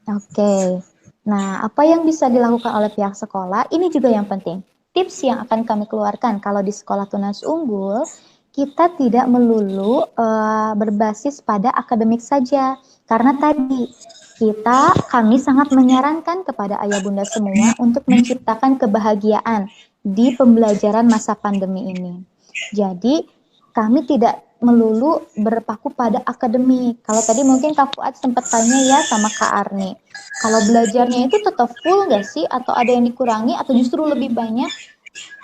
Oke. Nah, apa yang bisa dilakukan oleh pihak sekolah? Ini juga yang penting. Tips yang akan kami keluarkan kalau di sekolah tunas unggul, kita tidak melulu berbasis pada akademik saja. Karena tadi kami sangat menyarankan kepada ayah bunda semua untuk menciptakan kebahagiaan di pembelajaran masa pandemi ini. Jadi kami tidak melulu berpaku pada akademik. Kalau tadi mungkin Kak Fuad sempat tanya ya sama Kak Arni, kalau belajarnya itu tetap full nggak sih? Atau ada yang dikurangi atau justru lebih banyak?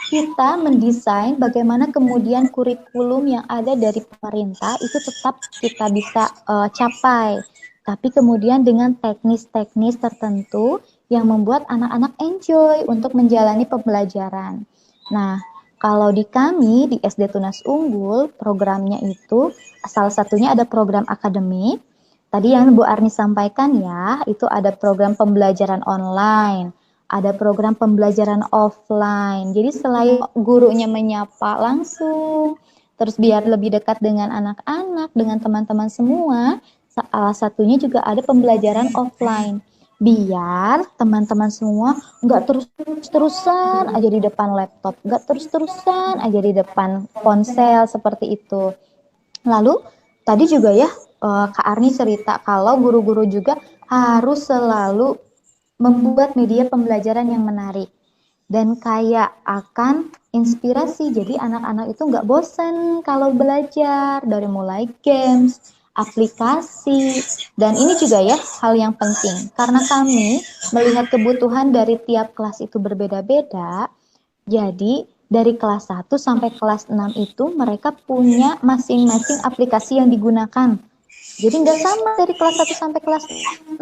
Kita mendesain bagaimana kemudian kurikulum yang ada dari pemerintah itu tetap kita bisa capai. Tapi kemudian dengan teknis-teknis tertentu yang membuat anak-anak enjoy untuk menjalani pembelajaran. Nah, kalau di kami, di SD Tunas Unggul, programnya itu salah satunya ada program akademik. Tadi yang Bu Arni sampaikan ya, itu ada program pembelajaran online, ada program pembelajaran offline. Jadi selain gurunya menyapa langsung, terus biar lebih dekat dengan anak-anak, dengan teman-teman semua, salah satunya juga ada pembelajaran offline. Biar teman-teman semua nggak terus-terusan aja di depan laptop, nggak terus-terusan aja di depan ponsel seperti itu. Lalu tadi juga ya Kak Arni cerita kalau guru-guru juga harus selalu membuat media pembelajaran yang menarik dan kayak akan inspirasi. Jadi anak-anak itu nggak bosan kalau belajar, dari mulai games, aplikasi, dan ini juga ya hal yang penting karena kami melihat kebutuhan dari tiap kelas itu berbeda-beda. Jadi dari kelas 1 sampai kelas 6 itu mereka punya masing-masing aplikasi yang digunakan. Jadi nggak sama dari kelas 1 sampai kelas 6.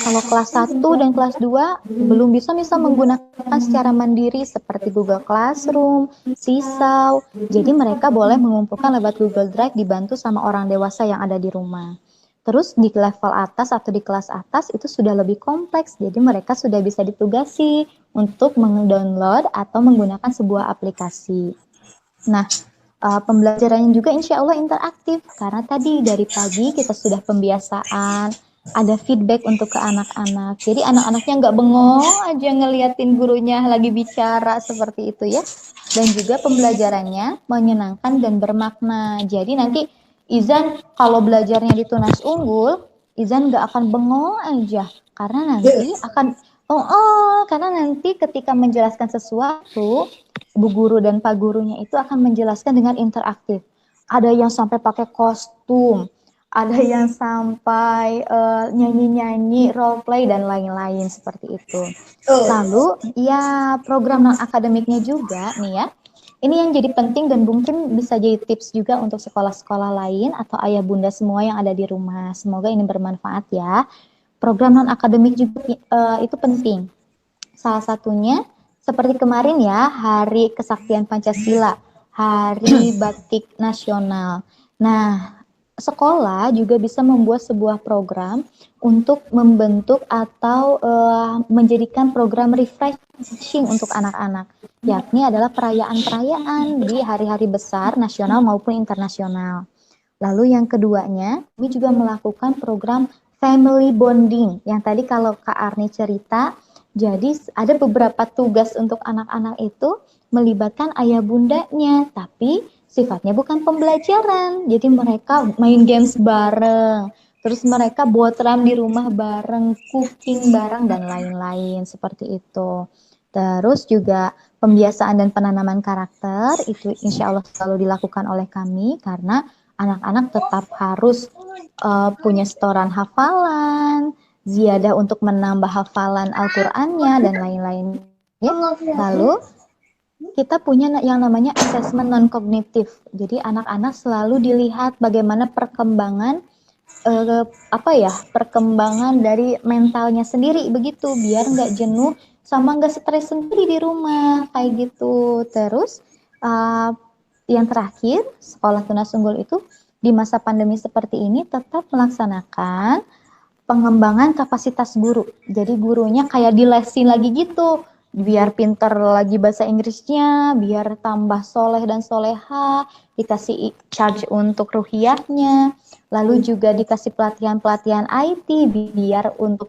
Kalau kelas 1 dan kelas 2 belum bisa menggunakan secara mandiri seperti Google Classroom, Sisau. Jadi mereka boleh mengumpulkan lewat Google Drive dibantu sama orang dewasa yang ada di rumah. Terus di level atas atau di kelas atas itu sudah lebih kompleks. Jadi mereka sudah bisa ditugasi untuk mendownload atau menggunakan sebuah aplikasi. Nah, pembelajarannya juga insya Allah interaktif karena tadi dari pagi kita sudah pembiasaan, ada feedback untuk ke anak-anak. Jadi anak-anaknya nggak bengong aja ngeliatin gurunya lagi bicara seperti itu ya. Dan juga pembelajarannya menyenangkan dan bermakna. Jadi nanti Izan kalau belajarnya di Tunas Unggul, Izan nggak akan bengong aja karena nanti akan karena nanti ketika menjelaskan sesuatu, Bu Guru dan Pak Gurunya itu akan menjelaskan dengan interaktif. Ada yang sampai pakai kostum, ada yang sampai nyanyi-nyanyi, role play dan lain-lain seperti itu. Lalu ya program non akademiknya juga nih ya. Ini yang jadi penting dan mungkin bisa jadi tips juga untuk sekolah-sekolah lain atau ayah bunda semua yang ada di rumah. Semoga ini bermanfaat ya. Program non akademik juga itu penting. Salah satunya seperti kemarin ya, Hari Kesaktian Pancasila, Hari Batik Nasional. Nah, sekolah juga bisa membuat sebuah program untuk membentuk atau menjadikan program refreshing untuk anak-anak, yakni adalah perayaan-perayaan di hari-hari besar nasional maupun internasional. Lalu yang keduanya, kami juga melakukan program family bonding yang tadi kalau Kak Arni cerita. Jadi ada beberapa tugas untuk anak-anak itu melibatkan ayah bundanya, tapi sifatnya bukan pembelajaran. Jadi mereka main games bareng, terus mereka buat ram di rumah bareng, cooking bareng dan lain-lain seperti itu. Terus juga pembiasaan dan penanaman karakter itu insya Allah selalu dilakukan oleh kami karena anak-anak tetap harus punya setoran hafalan, ziyadah untuk menambah hafalan Al-Qur'annya dan lain-lain. Ya. Lalu kita punya yang namanya assessment non-kognitif. Jadi anak-anak selalu dilihat bagaimana perkembangan perkembangan dari mentalnya sendiri begitu, biar nggak jenuh sama nggak stres sendiri di rumah kayak gitu. Terus yang terakhir, sekolah tunas unggul itu di masa pandemi seperti ini tetap melaksanakan pengembangan kapasitas guru. Jadi gurunya kayak dilesin lagi gitu, biar pintar lagi bahasa Inggrisnya, biar tambah soleh dan soleha, dikasih charge untuk ruhiyahnya, lalu juga dikasih pelatihan-pelatihan IT biar untuk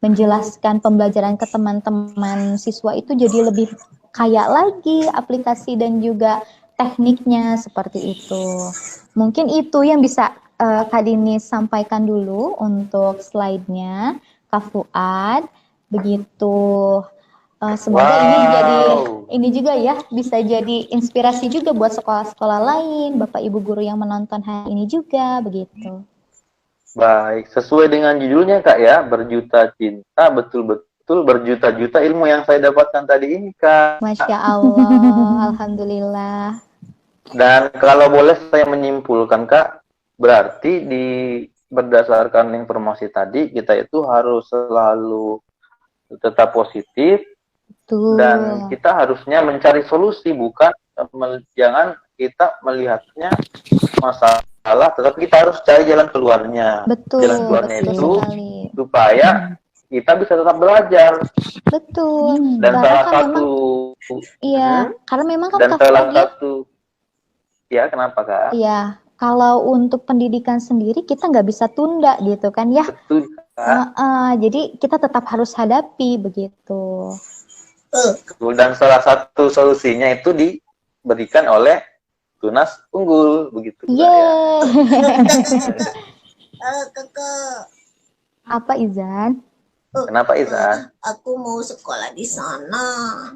menjelaskan pembelajaran ke teman-teman siswa itu jadi lebih kaya lagi aplikasi dan juga tekniknya seperti itu. Mungkin itu yang bisa Kak Dini sampaikan dulu untuk slide-nya, Kak Fuad. Begitu. Semoga ini juga ya bisa jadi inspirasi juga buat sekolah-sekolah lain, Bapak Ibu guru yang menonton hari ini juga begitu. Baik, sesuai dengan judulnya Kak ya, berjuta cinta, betul-betul berjuta-juta ilmu yang saya dapatkan tadi ini Kak. Masya Allah, Alhamdulillah. Dan kalau boleh saya menyimpulkan Kak, berarti berdasarkan informasi tadi kita itu harus selalu tetap positif. Betul. Dan kita harusnya mencari solusi, jangan kita melihatnya masalah, tetapi kita harus cari jalan keluarnya. Betul, jalan keluarnya betul itu sekali. Supaya kita bisa tetap belajar. Betul. Dan salah satu karena memang kan dan salah satu ya, kenapa Kak? Iya, kalau untuk pendidikan sendiri kita nggak bisa tunda gitu kan ya. Betul Kak. Jadi kita tetap harus hadapi begitu. Dan salah satu solusinya itu diberikan oleh Tunas Unggul begitu. Yeay. Kakak. Apa Izan? Kenapa Izan? Aku mau sekolah di sana.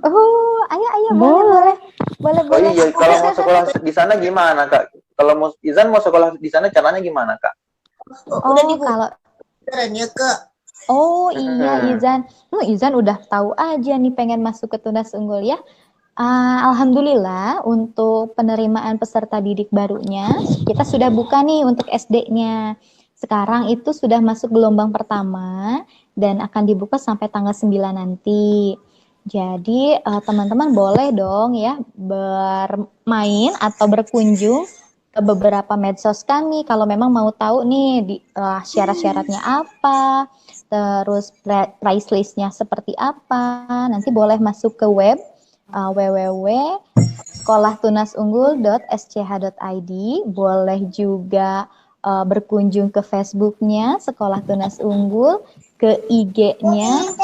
Oh, ayo boleh. Oh iya, kalau mau sekolah di sana gimana Kak? Kalau Izan mau sekolah di sana caranya gimana Kak? Udah dibuka caranya Kak. Oh iya Izan. Izan udah tahu aja nih pengen masuk ke Tunas Unggul ya. Alhamdulillah untuk penerimaan peserta didik barunya kita sudah buka nih untuk SD-nya. Sekarang itu sudah masuk gelombang pertama dan akan dibuka sampai tanggal 9 nanti. Jadi teman-teman boleh dong ya bermain atau berkunjung ke beberapa medsos kami kalau memang mau tahu nih syarat-syaratnya apa, terus price list-nya seperti apa. Nanti boleh masuk ke web www.sekolahtunasunggul.sch.id. Boleh juga berkunjung ke Facebook-nya Sekolah Tunas Unggul, ke IG-nya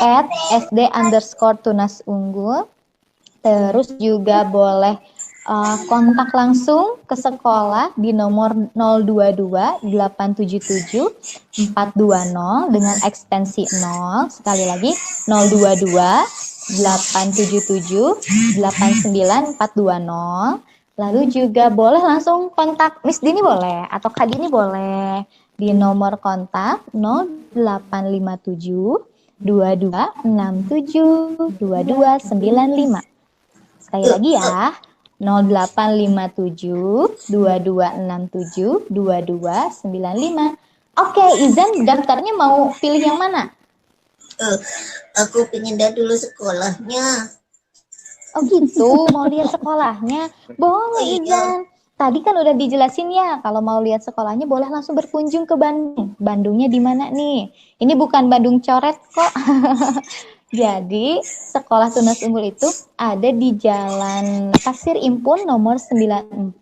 @sd_tunasunggul. Terus juga boleh kontak langsung ke sekolah di nomor 022 877 420 dengan ekstensi 0. Sekali lagi 022 877 89 420. Lalu juga boleh langsung kontak Miss Dini boleh atau Kak Dini boleh di nomor kontak 0857 2267 2295. Sekali lagi ya, 0857 2267 2295. Oke, Izan daftarnya mau pilih yang mana? Aku pengen lihat dulu sekolahnya. Oh gitu, mau lihat sekolahnya? Boleh Izan. Tadi kan udah dijelasin ya, kalau mau lihat sekolahnya boleh langsung berkunjung ke Bandung. Bandungnya di mana nih? Ini bukan Bandung coret kok. Jadi, Sekolah Tunas Unggul itu ada di Jalan Pasir Impun nomor 94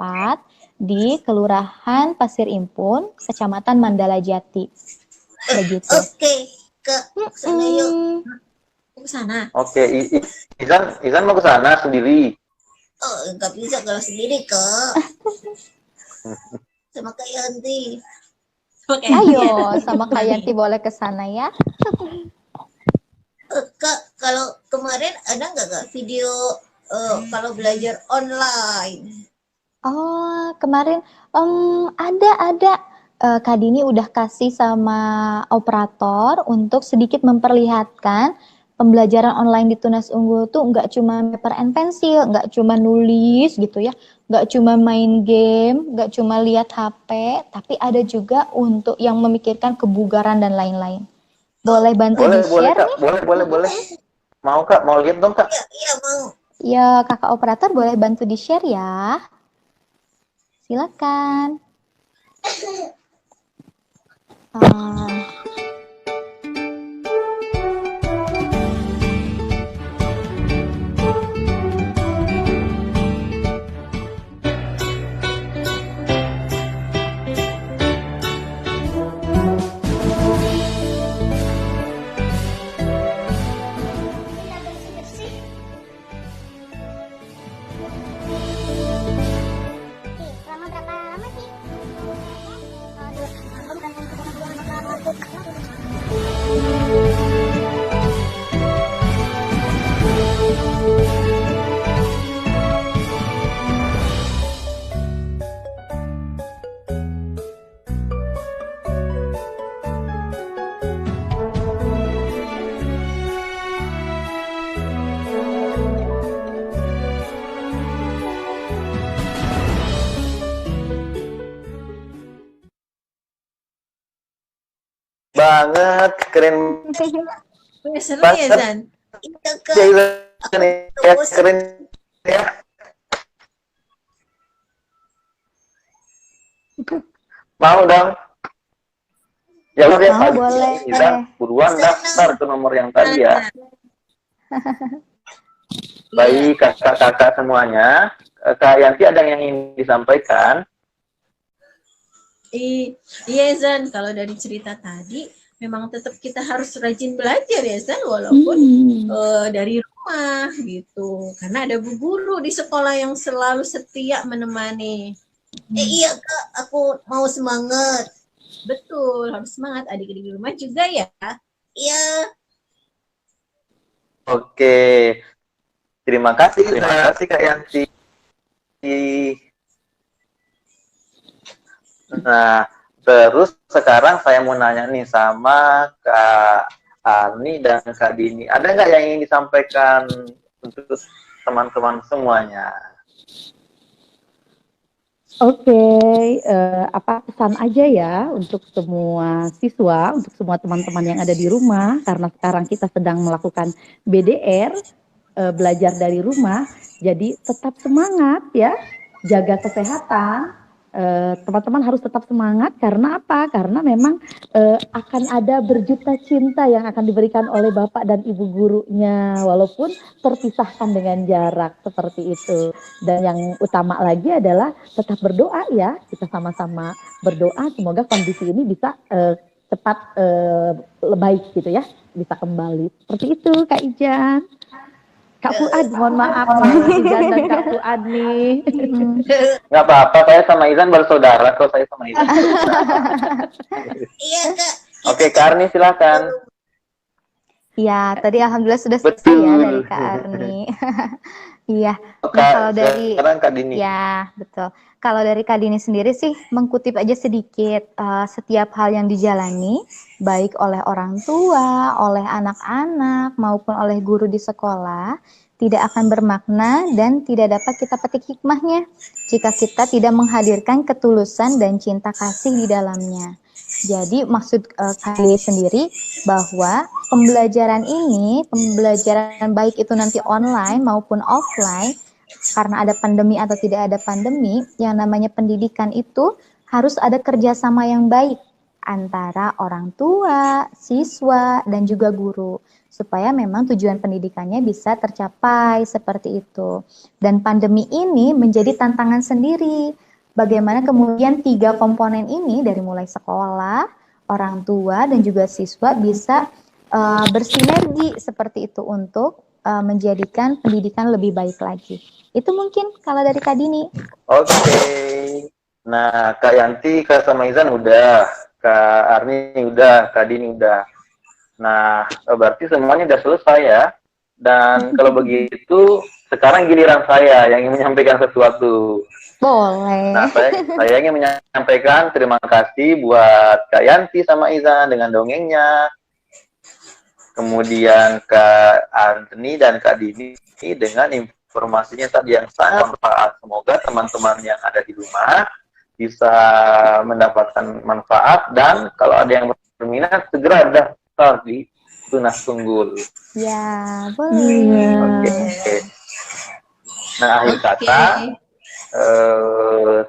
di Kelurahan Pasir Impun, Kecamatan Mandala Jati. begitu. Oke, ke sana yuk. Ke sana. Oke, Izan mau ke sana sendiri. Oh, nggak bisa kalau sendiri kak. Sama Kak Yanti. Oke. Ayo, sama Kak Yanti boleh ke sana ya. Kak, kalau kemarin ada nggak Kak video kalau belajar online? Oh, kemarin ada. Kak Dini udah kasih sama operator untuk sedikit memperlihatkan pembelajaran online di Tunas Unggul tuh nggak cuma paper and pencil, nggak cuma nulis gitu ya, nggak cuma main game, nggak cuma lihat HP, tapi ada juga untuk yang memikirkan kebugaran dan lain-lain. Boleh bantu Boleh di-share Kak, nih? boleh. Mau Kak, mau lihat dong Kak. Iya mau. Ya, kakak operator boleh bantu di-share ya. Silakan. Selama berapa lama sih? Banget, keren Seru ya, Zan? Iya Kak. ya Izan ya, keren ya. Mau dong. Ya udah ya, Mau, Pak boleh. Izan, buruan daftar ke nomor yang tadi ya. Baik, kakak-kakak semuanya. Kak Yanti ada yang ingin disampaikan? Iya, Zan. Kalau dari cerita tadi, memang tetap kita harus rajin belajar ya, Zan. Walaupun dari rumah gitu. Karena ada bu guru di sekolah yang selalu setia menemani. Iya Kak, aku mau semangat. Betul, harus semangat. Adik-adik di rumah juga ya. Iya. Oke, terima kasih Kak Yanti. Nah, terus sekarang saya mau nanya nih sama Kak Arni dan Kak Dini. Ada nggak yang ingin disampaikan untuk teman-teman semuanya? Oke, apa pesan aja ya untuk semua siswa, untuk semua teman-teman yang ada di rumah, karena sekarang kita sedang melakukan BDR, belajar dari rumah, jadi tetap semangat ya, jaga kesehatan, teman-teman harus tetap semangat karena apa? Karena memang akan ada berjuta cinta yang akan diberikan oleh Bapak dan Ibu gurunya, walaupun terpisahkan dengan jarak seperti itu. Dan yang utama lagi adalah tetap berdoa ya, kita sama-sama berdoa semoga kondisi ini bisa cepat baik gitu ya, bisa kembali. Seperti itu Kak Ijan. Kak Fuad, mohon maaf Izan dan Kak Fuad nih. Nggak apa-apa, saya sama Izan bersaudara kok, saya sama Izan. Iya Kak. Oke, Kak Arni silakan. Ya, tadi alhamdulillah sudah selesai ya dari Kak Arni. Iya. Nah, kalau dari sekarang Kak Dini. ya, betul. Kalau dari Kak Dini sendiri sih mengutip aja sedikit setiap hal yang dijalani baik oleh orang tua, oleh anak-anak maupun oleh guru di sekolah tidak akan bermakna dan tidak dapat kita petik hikmahnya jika kita tidak menghadirkan ketulusan dan cinta kasih di dalamnya. Jadi maksud Kak Dini sendiri bahwa pembelajaran ini, pembelajaran baik itu nanti online maupun offline, karena ada pandemi atau tidak ada pandemi, yang namanya pendidikan itu harus ada kerjasama yang baik antara orang tua, siswa, dan juga guru. Supaya memang tujuan pendidikannya bisa tercapai seperti itu. Dan pandemi ini menjadi tantangan sendiri. Bagaimana kemudian 3 komponen ini dari mulai sekolah, orang tua dan juga siswa bisa bersinergi seperti itu untuk menjadikan pendidikan lebih baik lagi. Itu mungkin kalau dari Kak Dini. Oke. Nah, Kak Yanti, Kak sama Izan udah, Kak Arni udah, Kak Dini udah. Nah, berarti semuanya udah selesai ya. Dan kalau begitu, sekarang giliran saya yang ingin menyampaikan sesuatu. Boleh. Nah, saya ingin menyampaikan terima kasih buat Kak Yanti sama Izan dengan dongengnya. Kemudian Kak Antoni dan Kak Dini dengan informasinya tadi yang sangat bermanfaat. Semoga teman-teman yang ada di rumah bisa mendapatkan manfaat, dan kalau ada yang berminat segera daftar di Tunas Tunggul. Ya, boleh. Oke. Nah, akhir kata,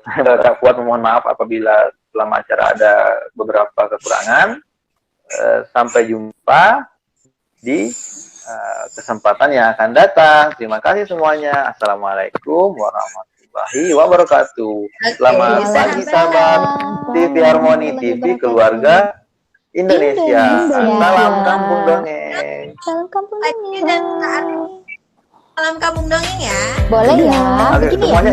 saya kuat memohon maaf apabila selama acara ada beberapa kekurangan. Sampai jumpa di kesempatan yang akan datang. Terima kasih semuanya. Assalamualaikum warahmatullahi wabarakatuh. Selamat pagi sahabat TV Harmoni TV Keluarga Indonesia. Salam Kampung Dongeng. Salam Kampung Dan Dongeng. Salam Kampung Dongeng ya. Boleh ya. Oke, Begini ya. semuanya